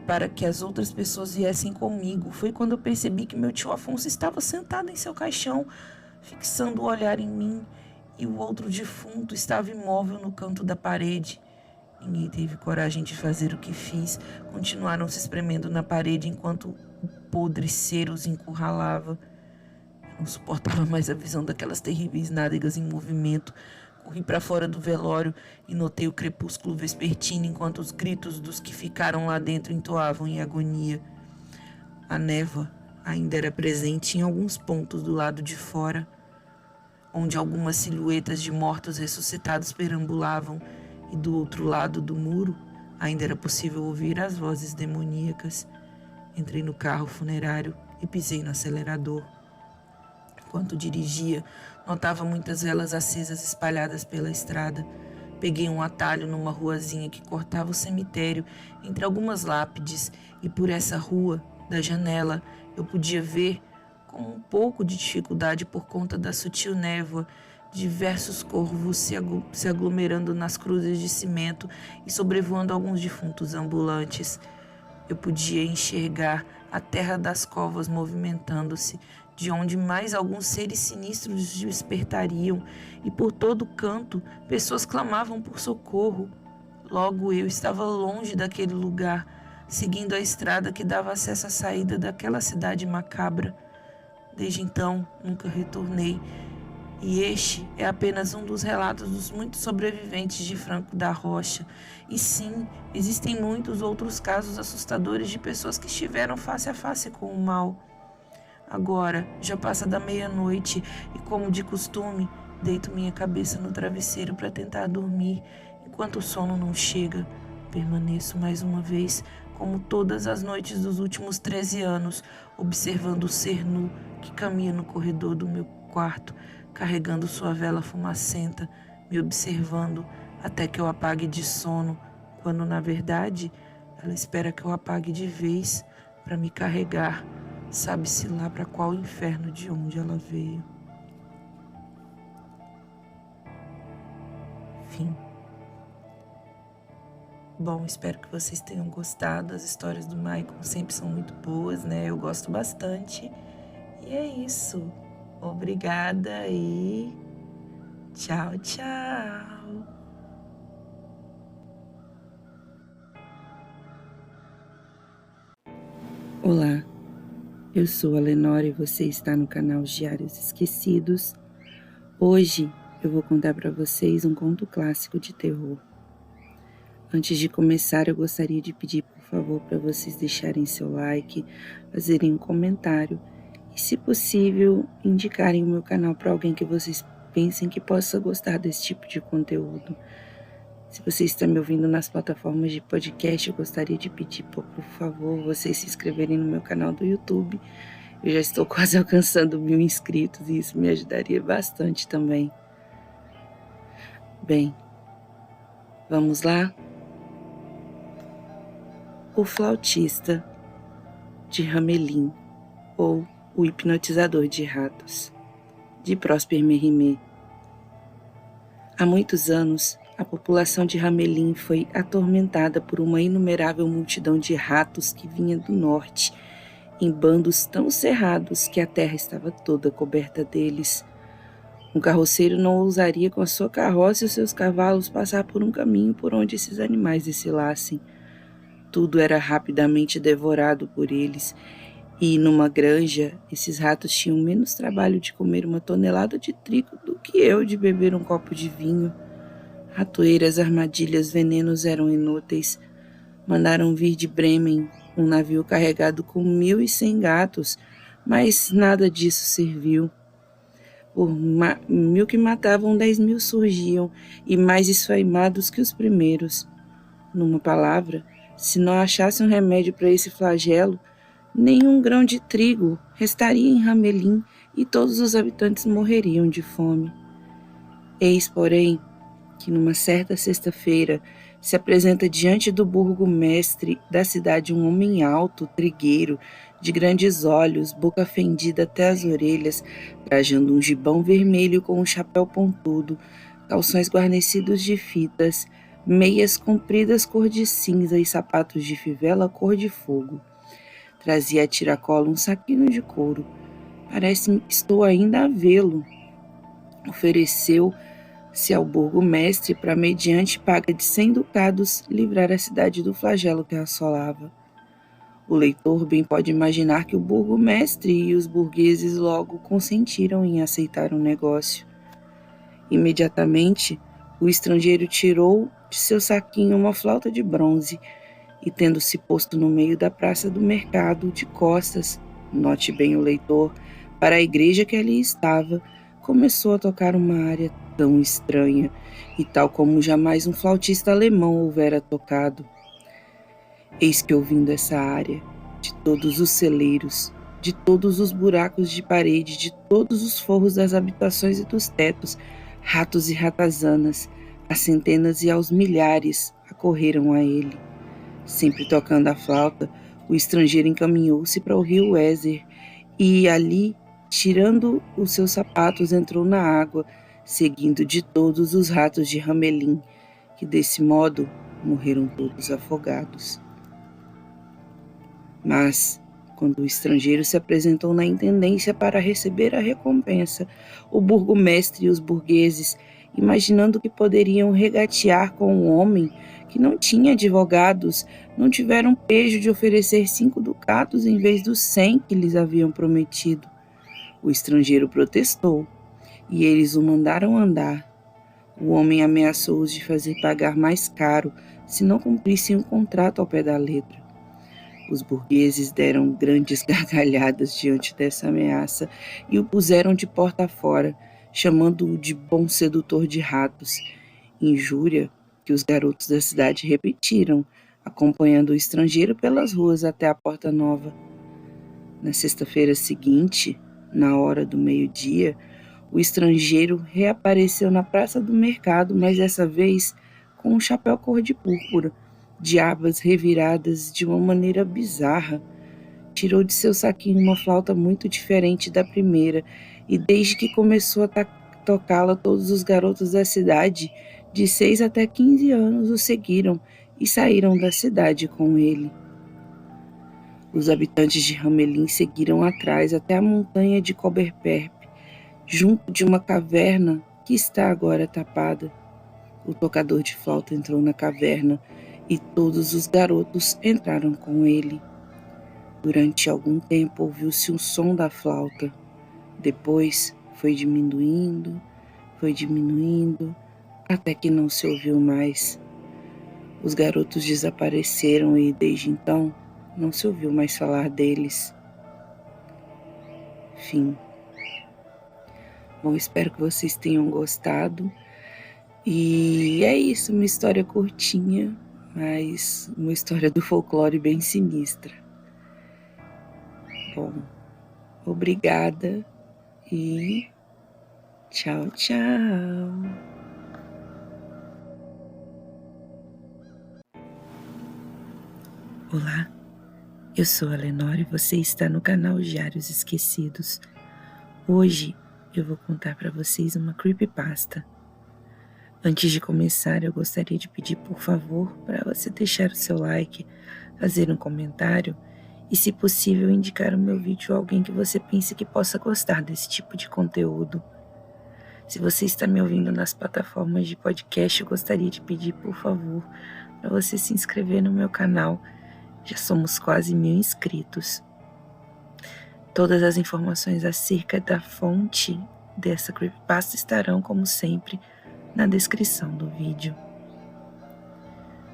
[SPEAKER 1] para que as outras pessoas viessem comigo. Foi quando eu percebi que meu tio Afonso estava sentado em seu caixão, fixando o olhar em mim, e o outro defunto estava imóvel no canto da parede. Ninguém teve coragem de fazer o que fiz. Continuaram se espremendo na parede enquanto o podre ser os encurralava. Eu não suportava mais a visão daquelas terríveis nádegas em movimento. Corri para fora do velório e notei o crepúsculo vespertino enquanto os gritos dos que ficaram lá dentro entoavam em agonia. A névoa ainda era presente em alguns pontos do lado de fora. onde algumas silhuetas de mortos ressuscitados perambulavam, e do outro lado do muro ainda era possível ouvir as vozes demoníacas. Entrei no carro funerário e pisei no acelerador. Enquanto dirigia, notava muitas velas acesas espalhadas pela estrada. Peguei um atalho numa ruazinha que cortava o cemitério entre algumas lápides, e por essa rua, da janela, eu podia ver, com um pouco de dificuldade por conta da sutil névoa, diversos corvos se aglomerando nas cruzes de cimento e sobrevoando alguns defuntos ambulantes. Eu podia enxergar a terra das covas movimentando-se, de onde mais alguns seres sinistros despertariam, e por todo canto pessoas clamavam por socorro. Logo eu estava longe daquele lugar, seguindo a estrada que dava acesso à saída daquela cidade macabra. Desde então, nunca retornei, e este é apenas um dos relatos dos muitos sobreviventes de Franco da Rocha. E sim, existem muitos outros casos assustadores de pessoas que estiveram face a face com o mal. Agora, já passa da meia-noite e, como de costume, deito minha cabeça no travesseiro para tentar dormir. Enquanto o sono não chega, permaneço mais uma vez, como todas as noites dos últimos 13 anos, observando o ser nu que caminha no corredor do meu quarto, carregando sua vela fumacenta, me observando até que eu apague de sono, quando, na verdade, ela espera que eu apague de vez para me carregar, sabe-se lá para qual inferno de onde ela veio. Fim. Bom, espero que vocês tenham gostado. As histórias do Michael sempre são muito boas, né? Eu gosto bastante. E é isso. Obrigada e tchau, tchau. Olá, eu sou a Lenora e você está no canal Diários Esquecidos. Hoje eu vou contar para vocês um conto clássico de terror. Antes de começar, eu gostaria de pedir, por favor, para vocês deixarem seu like, fazerem um comentário e, se possível, indicarem o meu canal para alguém que vocês pensem que possa gostar desse tipo de conteúdo. Se você está me ouvindo nas plataformas de podcast, eu gostaria de pedir, por favor, vocês se inscreverem no meu canal do YouTube. Eu já estou quase alcançando 1000 inscritos e isso me ajudaria bastante também. Bem, vamos lá? O Flautista de Hamelin, ou O Hipnotizador de Ratos, de Prosper Mérimée. Há muitos anos, a população de Hamelin foi atormentada por uma inumerável multidão de ratos que vinha do norte, em bandos tão cerrados que a terra estava toda coberta deles. Um carroceiro não ousaria com a sua carroça e os seus cavalos passar por um caminho por onde esses animais desfilassem. Tudo era rapidamente devorado por eles, e numa granja, esses ratos tinham menos trabalho de comer 1 tonelada de trigo do que eu de beber um copo de vinho. Ratoeiras, armadilhas, venenos eram inúteis. Mandaram vir de Bremen um navio carregado com 1.100 gatos, mas nada disso serviu. Por 1.000 que matavam, 10.000 surgiam, e mais esfaimados que os primeiros. Numa palavra, se não achasse um remédio para esse flagelo, nenhum grão de trigo restaria em Hamelin e todos os habitantes morreriam de fome. Eis, porém, que numa certa sexta-feira se apresenta diante do burgomestre da cidade um homem alto, trigueiro, de grandes olhos, boca fendida até as orelhas, trajando um gibão vermelho com um chapéu pontudo, calções guarnecidos de fitas, meias compridas cor de cinza e sapatos de fivela cor de fogo. Trazia a tiracolo um saquinho de couro. Parece-me que estou ainda a vê-lo. Ofereceu-se ao burgomestre para, mediante paga de 100 ducados, livrar a cidade do flagelo que a assolava. O leitor bem pode imaginar que o burgomestre e os burgueses logo consentiram em aceitar o negócio. Imediatamente, o estrangeiro tirou de seu saquinho uma flauta de bronze e, tendo-se posto no meio da praça do mercado, de costas, note bem o leitor, para a igreja que ali estava,
[SPEAKER 2] começou a tocar uma área tão estranha e tal como jamais um flautista alemão houvera tocado. Eis que, ouvindo essa área, de todos os celeiros, de todos os buracos de parede, de todos os forros das habitações e dos tetos, ratos e ratazanas, às centenas e aos milhares, acorreram a ele. Sempre tocando a flauta, o estrangeiro encaminhou-se para o rio Weser e ali, tirando os seus sapatos, entrou na água, seguindo de todos os ratos de Hamelin, que desse modo morreram todos afogados. Mas, quando o estrangeiro se apresentou na intendência para receber a recompensa, o burgomestre e os burgueses, imaginando que poderiam regatear com um homem que não tinha advogados, não tiveram pejo de oferecer 5 ducados em vez dos 100 que lhes haviam prometido. O estrangeiro protestou, e eles o mandaram andar. O homem ameaçou-os de fazer pagar mais caro se não cumprissem o contrato ao pé da letra. Os burgueses deram grandes gargalhadas diante dessa ameaça e o puseram de porta fora, chamando-o de bom sedutor de ratos, injúria que os garotos da cidade repetiram, acompanhando o estrangeiro pelas ruas até a Porta Nova. Na sexta-feira seguinte, na hora do meio-dia, o estrangeiro reapareceu na praça do mercado, mas dessa vez com um chapéu cor de púrpura, de abas reviradas de uma maneira bizarra. Tirou de seu saquinho uma flauta muito diferente da primeira, e desde que começou a tocá-la, todos os garotos da cidade, de 6 até 15 anos, o seguiram e saíram da cidade com ele. Os habitantes de Hamelin seguiram atrás até a montanha de Koberperp, junto de uma caverna que está agora tapada. O tocador de flauta entrou na caverna e todos os garotos entraram com ele. Durante algum tempo ouviu-se o som da flauta. Depois foi diminuindo, até que não se ouviu mais. Os garotos desapareceram e, desde então, não se ouviu mais falar deles. Fim. Bom, espero que vocês tenham gostado. E é isso, uma história curtinha, mas uma história do folclore bem sinistra. Bom, obrigada e tchau, tchau. Olá, eu sou a Lenora e você está no canal Diários Esquecidos. Hoje eu vou contar para vocês uma creepypasta. Antes de começar, eu gostaria de pedir, por favor, para você deixar o seu like, fazer um comentário e, se possível, indicar o meu vídeo a alguém que você pense que possa gostar desse tipo de conteúdo. Se você está me ouvindo nas plataformas de podcast, eu gostaria de pedir, por favor, para você se inscrever no meu canal. Já somos quase 1000 inscritos. Todas as informações acerca da fonte dessa creepypasta estarão, como sempre, na descrição do vídeo.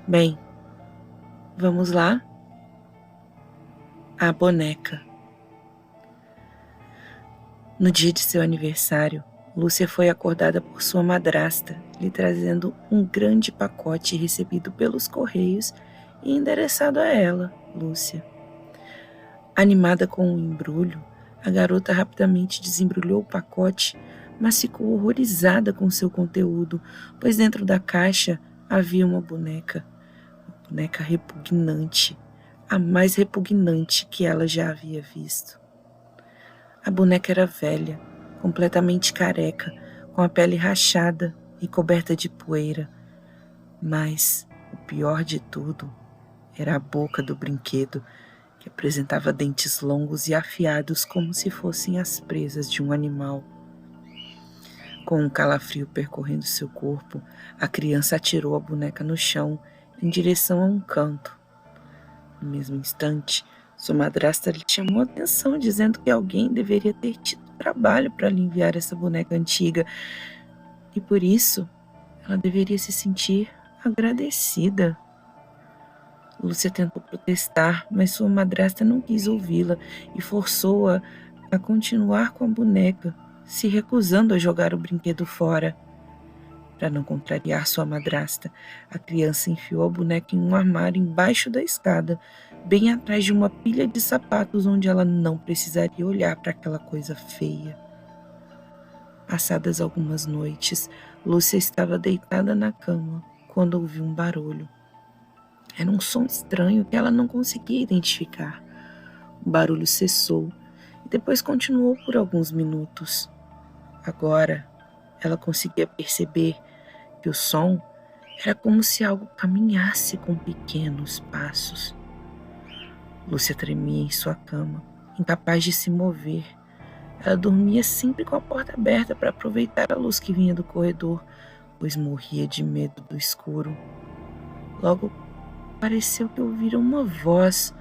[SPEAKER 2] Bem, vamos lá? A boneca. No dia de seu aniversário, Lúcia foi acordada por sua madrasta, lhe trazendo um grande pacote recebido pelos correios e endereçado a ela, Lúcia. Animada com o embrulho, a garota rapidamente desembrulhou o pacote, mas ficou horrorizada com seu conteúdo, pois dentro da caixa havia uma boneca repugnante, a mais repugnante que ela já havia visto. A boneca era velha, completamente careca, com a pele rachada e coberta de poeira, mas o pior de tudo era a boca do brinquedo, que apresentava dentes longos e afiados como se fossem as presas de um animal. Com um calafrio percorrendo seu corpo, a criança atirou a boneca no chão em direção a um canto. No mesmo instante, sua madrasta lhe chamou a atenção, dizendo que alguém deveria ter tido trabalho para lhe enviar essa boneca antiga e, por isso, ela deveria se sentir agradecida. Lúcia tentou protestar, mas sua madrasta não quis ouvi-la e forçou-a a continuar com a boneca, se recusando a jogar o brinquedo fora. Para não contrariar sua madrasta, a criança enfiou a boneca em um armário embaixo da escada, bem atrás de uma pilha de sapatos onde ela não precisaria olhar para aquela coisa feia. Passadas algumas noites, Lúcia estava deitada na cama quando ouviu um barulho. Era um som estranho que ela não conseguia identificar. O barulho cessou e depois continuou por alguns minutos. Agora, ela conseguia perceber que o som era como se algo caminhasse com pequenos passos. Lúcia tremia em sua cama, incapaz de se mover. Ela dormia sempre com a porta aberta para aproveitar a luz que vinha do corredor, pois morria de medo do escuro. Logo, pareceu que ouvira uma voz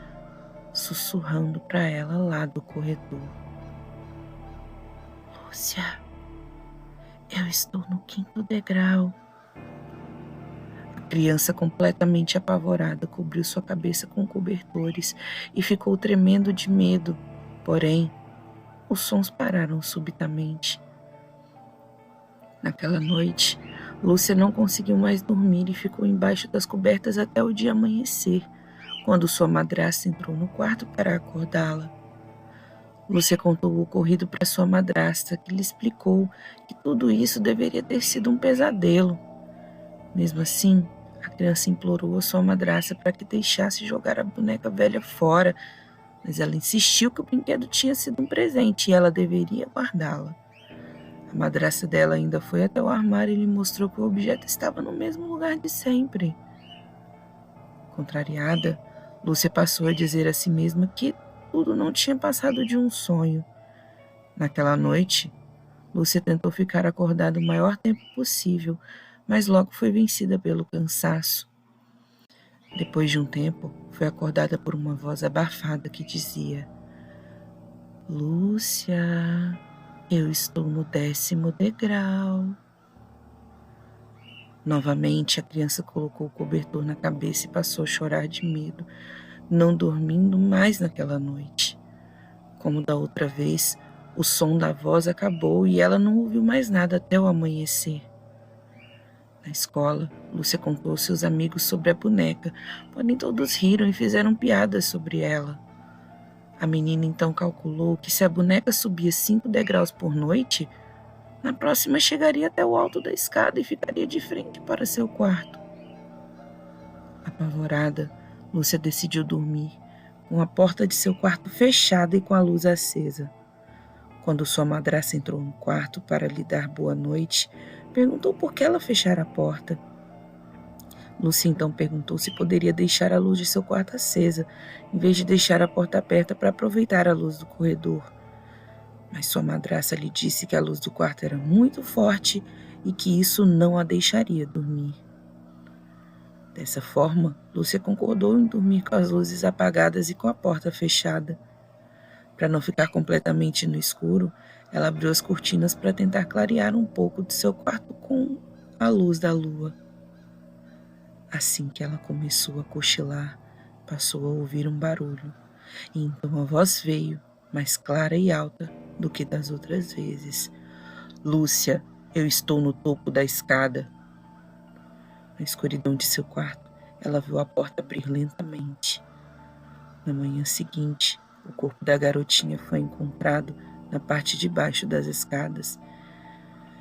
[SPEAKER 2] sussurrando para ela lá do corredor. Lúcia, eu estou no 5º degrau. A criança, completamente apavorada, cobriu sua cabeça com cobertores e ficou tremendo de medo. Porém, os sons pararam subitamente. Naquela noite, Lúcia não conseguiu mais dormir e ficou embaixo das cobertas até o dia amanhecer, quando sua madrasta entrou no quarto para acordá-la. Lúcia contou o ocorrido para sua madrasta, que lhe explicou que tudo isso deveria ter sido um pesadelo. Mesmo assim, a criança implorou a sua madrasta para que deixasse jogar a boneca velha fora, mas ela insistiu que o brinquedo tinha sido um presente e ela deveria guardá-la. A madrasta dela ainda foi até o armário e lhe mostrou que o objeto estava no mesmo lugar de sempre. Contrariada, Lúcia passou a dizer a si mesma que tudo não tinha passado de um sonho. Naquela noite, Lúcia tentou ficar acordada o maior tempo possível, mas logo foi vencida pelo cansaço. Depois de um tempo, foi acordada por uma voz abafada que dizia: Lúcia, eu estou no 10º degrau. Novamente, a criança colocou o cobertor na cabeça e passou a chorar de medo, não dormindo mais naquela noite. Como da outra vez, o som da voz acabou e ela não ouviu mais nada até o amanhecer. Na escola, Lúcia contou aos seus amigos sobre a boneca, porém todos riram e fizeram piadas sobre ela. A menina então calculou que se a boneca subia 5 degraus por noite, na próxima chegaria até o alto da escada e ficaria de frente para seu quarto. Apavorada, Lúcia decidiu dormir, com a porta de seu quarto fechada e com a luz acesa. Quando sua madrasta entrou no quarto para lhe dar boa noite, perguntou por que ela fechara a porta. Lúcia então perguntou se poderia deixar a luz de seu quarto acesa, em vez de deixar a porta aberta para aproveitar a luz do corredor. Mas sua madrasta lhe disse que a luz do quarto era muito forte e que isso não a deixaria dormir. Dessa forma, Lúcia concordou em dormir com as luzes apagadas e com a porta fechada. Para não ficar completamente no escuro, ela abriu as cortinas para tentar clarear um pouco de seu quarto com a luz da lua. Assim que ela começou a cochilar, passou a ouvir um barulho, e então a voz veio, mais clara e alta do que das outras vezes. Lúcia, eu estou no topo da escada. Na escuridão de seu quarto, ela viu a porta abrir lentamente. Na manhã seguinte, o corpo da garotinha foi encontrado na parte de baixo das escadas.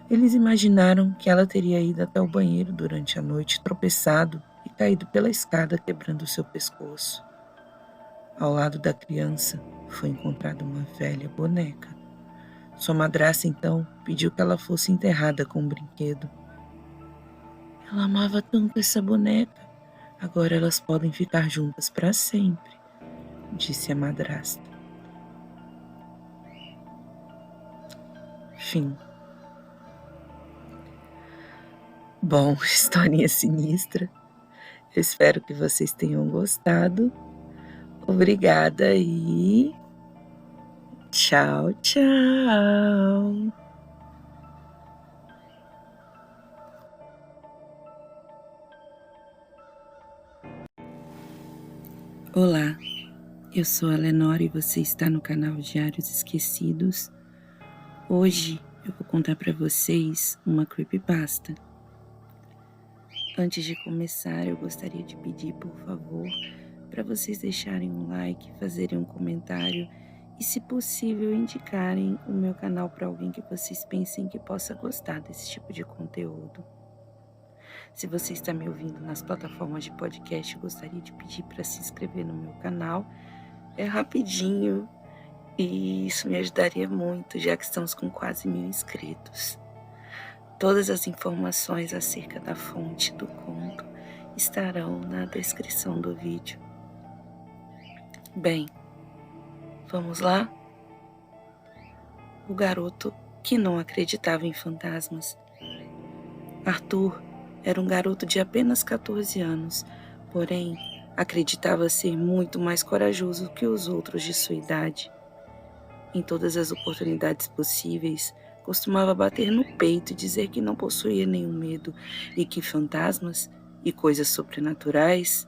[SPEAKER 2] Eles imaginaram que ela teria ido até o banheiro durante a noite, tropeçado e caído pela escada, quebrando seu pescoço. Ao lado da criança foi encontrada uma velha boneca. Sua madrasta, então, pediu que ela fosse enterrada com um brinquedo. Ela amava tanto essa boneca. Agora elas podem ficar juntas para sempre, disse a madrasta. Fim. Bom, historinha sinistra. Espero que vocês tenham gostado. Obrigada e tchau, tchau. Olá, eu sou a Lenora e você está no canal Diários Esquecidos. Hoje eu vou contar para vocês uma creepypasta. Antes de começar, eu gostaria de pedir, por favor, para vocês deixarem um like, fazerem um comentário e, se possível, indicarem o meu canal para alguém que vocês pensem que possa gostar desse tipo de conteúdo. Se você está me ouvindo nas plataformas de podcast, eu gostaria de pedir para se inscrever no meu canal. É rapidinho e isso me ajudaria muito, já que estamos com quase 1000 inscritos. Todas as informações acerca da fonte do conto estarão na descrição do vídeo. Bem, vamos lá? O garoto que não acreditava em fantasmas. Arthur era um garoto de apenas 14 anos, porém acreditava ser muito mais corajoso que os outros de sua idade. Em todas as oportunidades possíveis, costumava bater no peito e dizer que não possuía nenhum medo e que fantasmas e coisas sobrenaturais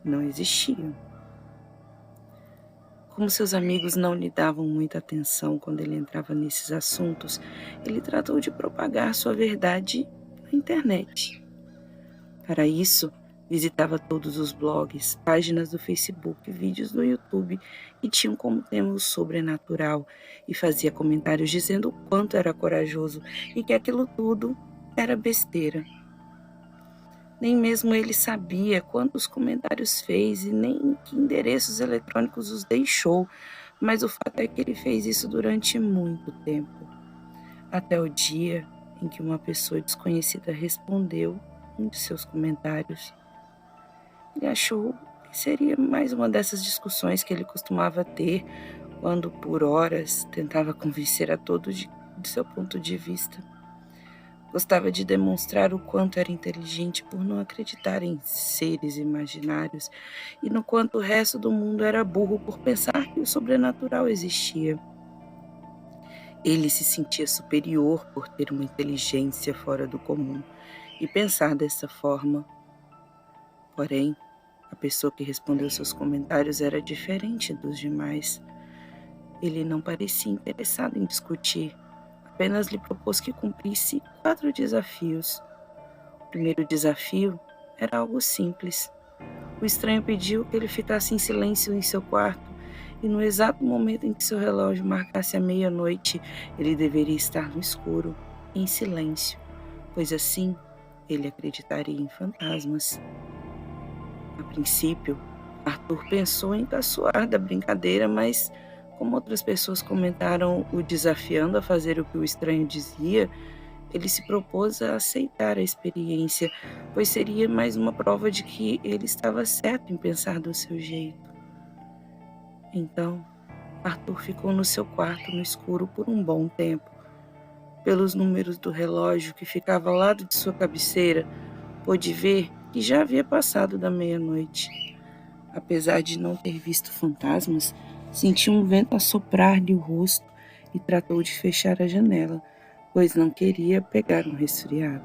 [SPEAKER 2] não existiam. Como seus amigos não lhe davam muita atenção quando ele entrava nesses assuntos, ele tratou de propagar sua verdade na internet. Para isso, visitava todos os blogs, páginas do Facebook, vídeos do YouTube que tinham como tema o sobrenatural e fazia comentários dizendo o quanto era corajoso e que aquilo tudo era besteira. Nem mesmo ele sabia quantos comentários fez e nem que endereços eletrônicos os deixou, mas o fato é que ele fez isso durante muito tempo, até o dia em que uma pessoa desconhecida respondeu um de seus comentários. Ele achou que seria mais uma dessas discussões que ele costumava ter quando, por horas, tentava convencer a todos de seu ponto de vista. Gostava de demonstrar o quanto era inteligente por não acreditar em seres imaginários e no quanto o resto do mundo era burro por pensar que o sobrenatural existia. Ele se sentia superior por ter uma inteligência fora do comum e pensar dessa forma. Porém, a pessoa que respondeu seus comentários era diferente dos demais. Ele não parecia interessado em discutir, apenas lhe propôs que cumprisse 4 desafios. O primeiro desafio era algo simples. O estranho pediu que ele ficasse em silêncio em seu quarto e no exato momento em que seu relógio marcasse a meia-noite, ele deveria estar no escuro, em silêncio, pois assim ele acreditaria em fantasmas. A princípio, Arthur pensou em caçoar da brincadeira, mas como outras pessoas comentaram o desafiando a fazer o que o estranho dizia, ele se propôs a aceitar a experiência, pois seria mais uma prova de que ele estava certo em pensar do seu jeito. Então, Arthur ficou no seu quarto no escuro por um bom tempo. Pelos números do relógio que ficava ao lado de sua cabeceira, pôde ver que já havia passado da meia-noite. Apesar de não ter visto fantasmas, sentiu um vento assoprar-lhe o rosto e tratou de fechar a janela, pois não queria pegar um resfriado.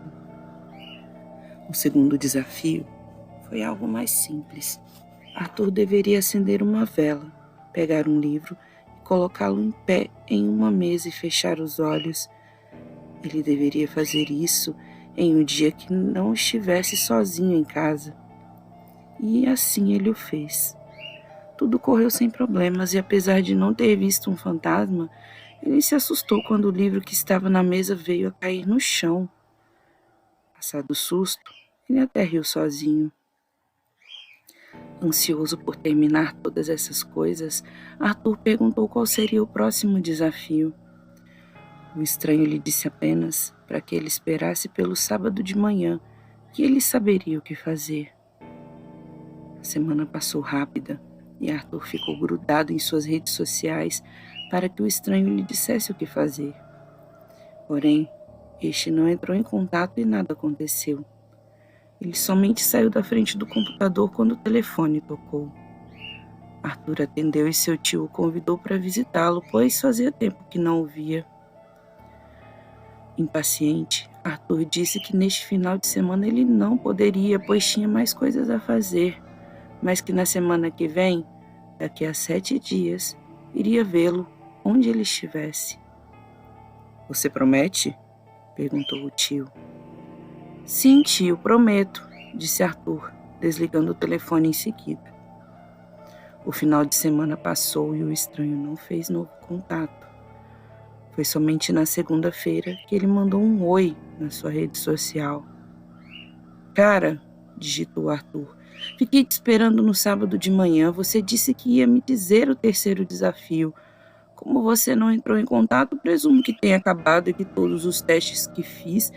[SPEAKER 2] O segundo desafio foi algo mais simples. Arthur deveria acender uma vela, pegar um livro e colocá-lo em pé em uma mesa e fechar os olhos. Ele deveria fazer isso em um dia que não estivesse sozinho em casa. E assim ele o fez. Tudo correu sem problemas e, apesar de não ter visto um fantasma, ele se assustou quando o livro que estava na mesa veio a cair no chão. Passado o susto, ele até riu sozinho. Ansioso por terminar todas essas coisas, Arthur perguntou qual seria o próximo desafio. O estranho lhe disse apenas para que ele esperasse pelo sábado de manhã, que ele saberia o que fazer. A semana passou rápida e Arthur ficou grudado em suas redes sociais para que o estranho lhe dissesse o que fazer. Porém, este não entrou em contato e nada aconteceu. Ele somente saiu da frente do computador quando o telefone tocou. Arthur atendeu e seu tio o convidou para visitá-lo, pois fazia tempo que não o via. Impaciente, Arthur disse que neste final de semana ele não poderia, pois tinha mais coisas a fazer, mas que na semana que vem, daqui a 7 dias, iria vê-lo onde ele estivesse. Você promete? Perguntou o tio. Sim, tio, prometo, disse Arthur, desligando o telefone em seguida. O final de semana passou e o estranho não fez novo contato. Foi somente na segunda-feira que ele mandou um oi na sua rede social. Cara, digitou Arthur, fiquei te esperando no sábado de manhã. Você disse que ia me dizer o terceiro desafio. Como você não entrou em contato, presumo que tenha acabado e que todos os testes que fiz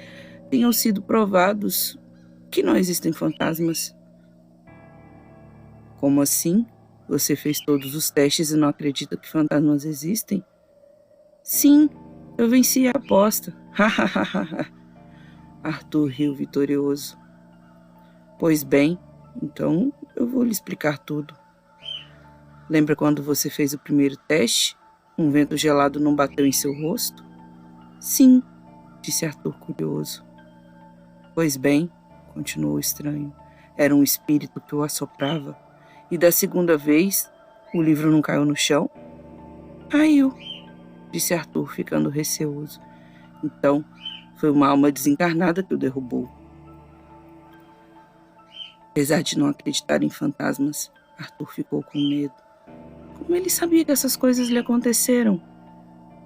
[SPEAKER 2] tenham sido provados que não existem fantasmas. Como assim? Você fez todos os testes e não acredita que fantasmas existem? Sim, eu venci a aposta. Arthur riu vitorioso. Pois bem, então eu vou lhe explicar tudo. Lembra quando você fez o primeiro teste? Um vento gelado não bateu em seu rosto? Sim, disse Arthur curioso. Pois bem, continuou o estranho, era um espírito que o assoprava. E da segunda vez, o livro não caiu no chão? Caiu, disse Arthur, ficando receoso. Então, foi uma alma desencarnada que o derrubou. Apesar de não acreditar em fantasmas, Arthur ficou com medo. Como ele sabia que essas coisas lhe aconteceram?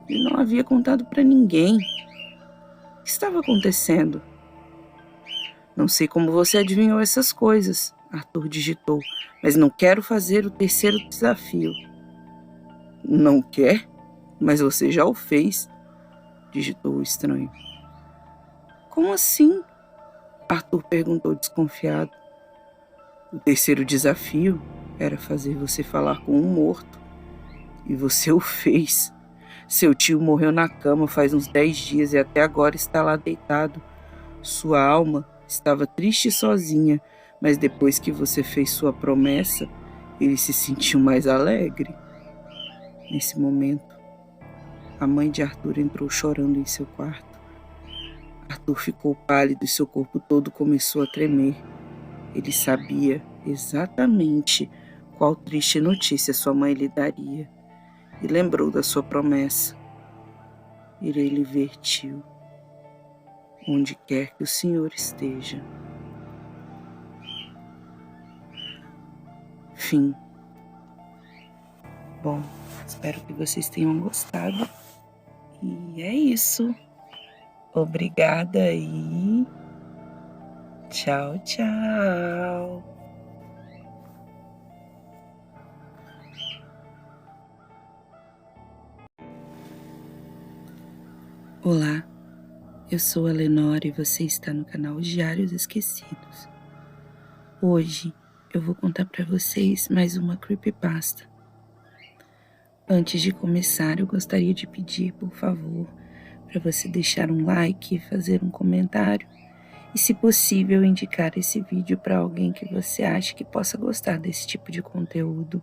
[SPEAKER 2] Ele não havia contado para ninguém. O que estava acontecendo? Não sei como você adivinhou essas coisas, Arthur digitou, mas não quero fazer o terceiro desafio. Não quer? Mas você já o fez, digitou o estranho. Como assim? Arthur perguntou desconfiado. O terceiro desafio era fazer você falar com um morto. E você o fez. Seu tio morreu na cama faz uns 10 dias e até agora está lá deitado. Sua alma estava triste e sozinha, mas depois que você fez sua promessa, ele se sentiu mais alegre. Nesse momento, a mãe de Arthur entrou chorando em seu quarto. Arthur ficou pálido e seu corpo todo começou a tremer. Ele sabia exatamente qual triste notícia sua mãe lhe daria e lembrou da sua promessa. Irei lhe ver, tio, onde quer que o senhor esteja. Fim. Bom, espero que vocês tenham gostado. E é isso. Obrigada e tchau, tchau. Olá, eu sou a Lenora e você está no canal Diários Esquecidos. Hoje eu vou contar para vocês mais uma creepypasta. Antes de começar, eu gostaria de pedir, por favor, para você deixar um like, fazer um comentário e, se possível, indicar esse vídeo para alguém que você acha que possa gostar desse tipo de conteúdo.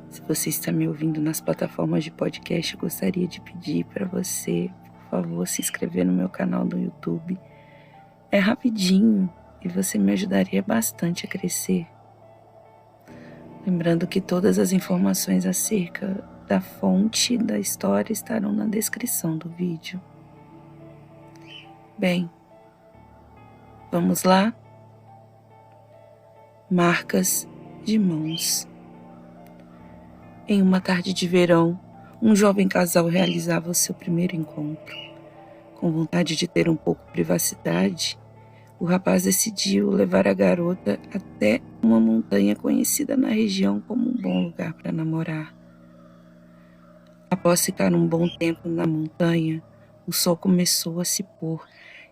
[SPEAKER 2] Se você está me ouvindo nas plataformas de podcast, eu gostaria de pedir para você, por favor, se inscrever no meu canal do YouTube. É rapidinho e você me ajudaria bastante a crescer. Lembrando que todas as informações acerca da fonte da história estarão na descrição do vídeo. Bem, vamos lá? Marcas de mãos. Em uma tarde de verão, um jovem casal realizava o seu primeiro encontro. Com vontade de ter um pouco de privacidade, o rapaz decidiu levar a garota até uma montanha conhecida na região como um bom lugar para namorar. Após ficar um bom tempo na montanha, o sol começou a se pôr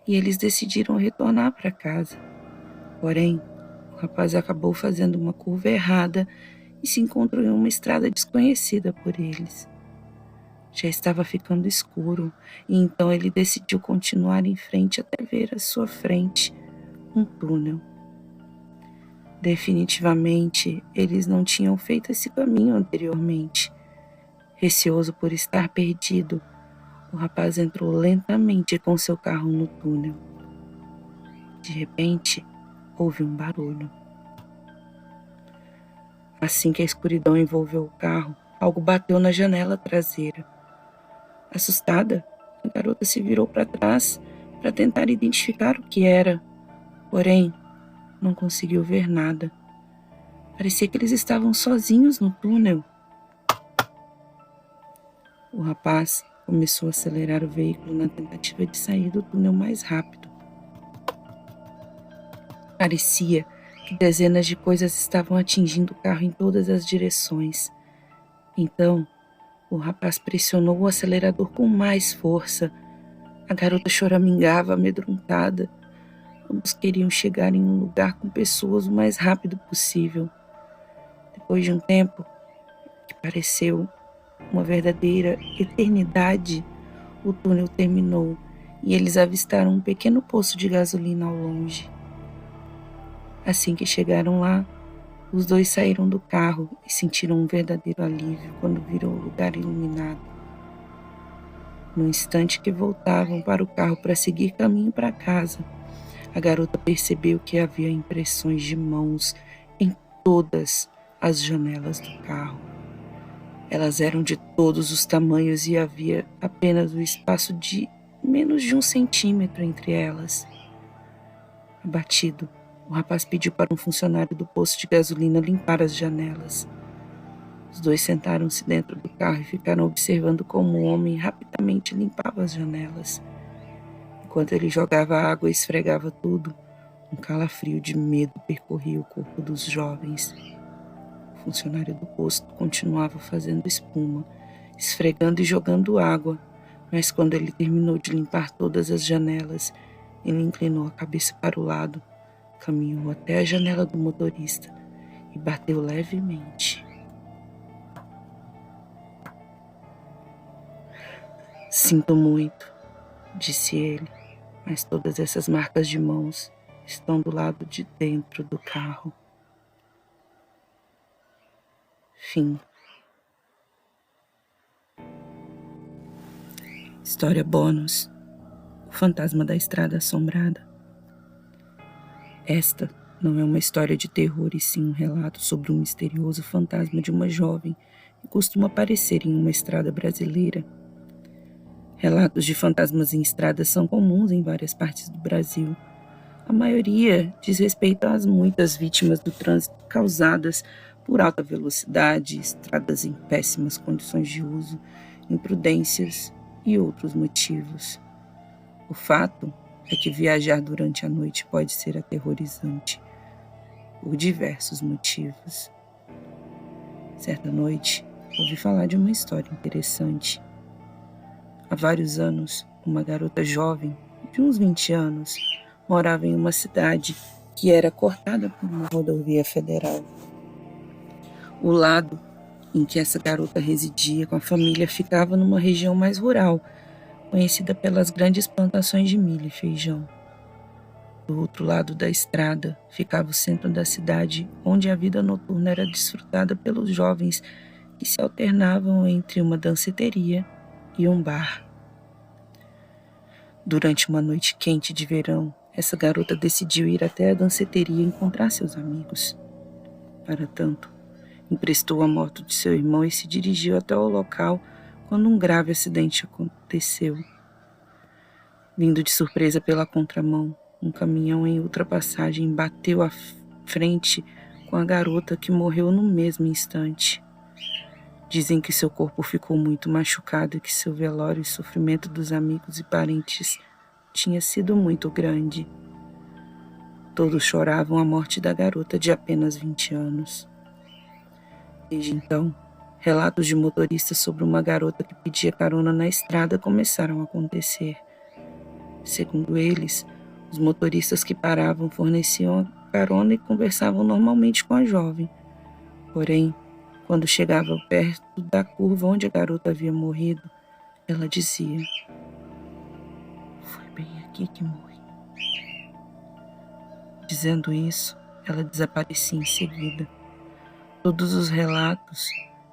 [SPEAKER 2] e eles decidiram retornar para casa. Porém, o rapaz acabou fazendo uma curva errada e se encontrou em uma estrada desconhecida por eles. Já estava ficando escuro e então ele decidiu continuar em frente até ver à sua frente um túnel. Definitivamente, eles não tinham feito esse caminho anteriormente. Receoso por estar perdido, o rapaz entrou lentamente com seu carro no túnel. De repente, houve um barulho. Assim que a escuridão envolveu o carro, algo bateu na janela traseira. Assustada, a garota se virou para trás para tentar identificar o que era, porém, não conseguiu ver nada. Parecia que eles estavam sozinhos no túnel. O rapaz começou a acelerar o veículo na tentativa de sair do túnel mais rápido. Parecia que dezenas de coisas estavam atingindo o carro em todas as direções. Então, o rapaz pressionou o acelerador com mais força. A garota choramingava, amedrontada. Ambos queriam chegar em um lugar com pessoas o mais rápido possível. Depois de um tempo, que pareceu uma verdadeira eternidade, o túnel terminou e eles avistaram um pequeno poço de gasolina ao longe. Assim que chegaram lá, os dois saíram do carro e sentiram um verdadeiro alívio quando viram o lugar iluminado. No instante que voltavam para o carro para seguir caminho para casa, a garota percebeu que havia impressões de mãos em todas as janelas do carro. Elas eram de todos os tamanhos e havia apenas o espaço de menos de 1 centímetro entre elas. Abatido, o rapaz pediu para um funcionário do posto de gasolina limpar as janelas. Os dois sentaram-se dentro do carro e ficaram observando como o homem rapidamente limpava as janelas. Enquanto ele jogava água e esfregava tudo, um calafrio de medo percorria o corpo dos jovens. O funcionário do posto continuava fazendo espuma, esfregando e jogando água, mas quando ele terminou de limpar todas as janelas, ele inclinou a cabeça para o lado, caminhou até a janela do motorista e bateu levemente. "Sinto muito", disse ele, "mas todas essas marcas de mãos estão do lado de dentro do carro." Fim. História bônus: O Fantasma da Estrada Assombrada. Esta não é uma história de terror, e sim um relato sobre um misterioso fantasma de uma jovem que costuma aparecer em uma estrada brasileira. Relatos de fantasmas em estradas são comuns em várias partes do Brasil. A maioria diz respeito às muitas vítimas do trânsito causadas por alta velocidade, estradas em péssimas condições de uso, imprudências e outros motivos. O fato é que viajar durante a noite pode ser aterrorizante, por diversos motivos. Certa noite, ouvi falar de uma história interessante. Há vários anos, uma garota jovem, de uns 20 anos, morava em uma cidade que era cortada por uma rodovia federal. O lado em que essa garota residia com a família ficava numa região mais rural, conhecida pelas grandes plantações de milho e feijão. Do outro lado da estrada ficava o centro da cidade, onde a vida noturna era desfrutada pelos jovens que se alternavam entre uma danceteria e um bar. Durante uma noite quente de verão, essa garota decidiu ir até a danceteria encontrar seus amigos. Para tanto, emprestou a moto de seu irmão e se dirigiu até o local quando um grave acidente aconteceu. Vindo de surpresa pela contramão, um caminhão em ultrapassagem bateu à frente com a garota, que morreu no mesmo instante. Dizem que seu corpo ficou muito machucado e que seu velório e sofrimento dos amigos e parentes tinha sido muito grande. Todos choravam a morte da garota de apenas 20 anos. Desde então, relatos de motoristas sobre uma garota que pedia carona na estrada começaram a acontecer. Segundo eles, os motoristas que paravam forneciam a carona e conversavam normalmente com a jovem. Porém, quando chegava perto da curva onde a garota havia morrido, ela dizia: "Foi bem aqui que morri." Dizendo isso, ela desaparecia em seguida. Todos os relatos,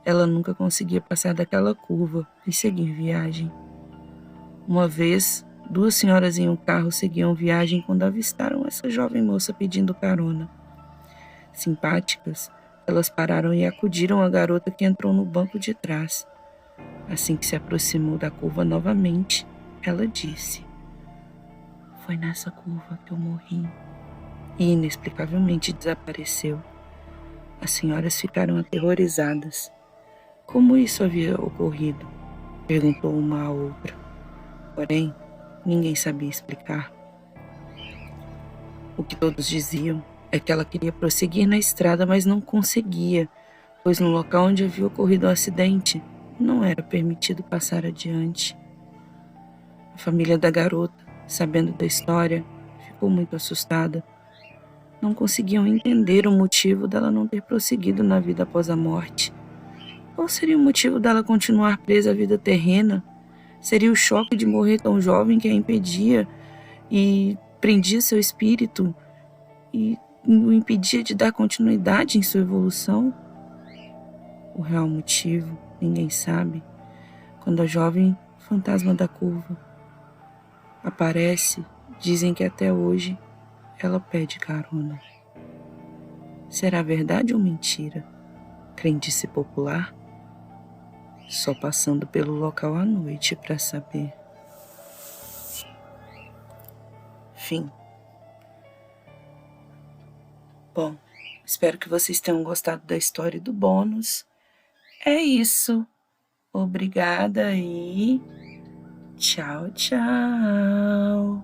[SPEAKER 2] ela nunca conseguia passar daquela curva e seguir viagem. Uma vez, 2 senhoras em um carro seguiam viagem quando avistaram essa jovem moça pedindo carona. Simpáticas, elas pararam e acudiram a garota, que entrou no banco de trás. Assim que se aproximou da curva novamente, ela disse: "Foi nessa curva que eu morri." E inexplicavelmente desapareceu. As senhoras ficaram aterrorizadas. Como isso havia ocorrido? Perguntou uma à outra. Porém, ninguém sabia explicar. O que todos diziam é que ela queria prosseguir na estrada, mas não conseguia, pois no local onde havia ocorrido o acidente, não era permitido passar adiante. A família da garota, sabendo da história, ficou muito assustada. Não conseguiam entender o motivo dela não ter prosseguido na vida após a morte. Qual seria o motivo dela continuar presa à vida terrena? Seria o choque de morrer tão jovem que a impedia e prendia seu espírito e o impedia de dar continuidade em sua evolução? O real motivo ninguém sabe. Quando a jovem fantasma da curva aparece, dizem que até hoje ela pede carona. Será verdade ou mentira? Crendice popular? Só passando pelo local à noite para saber. Fim. Bom, espero que vocês tenham gostado da história e do bônus. É isso. Obrigada e tchau, tchau.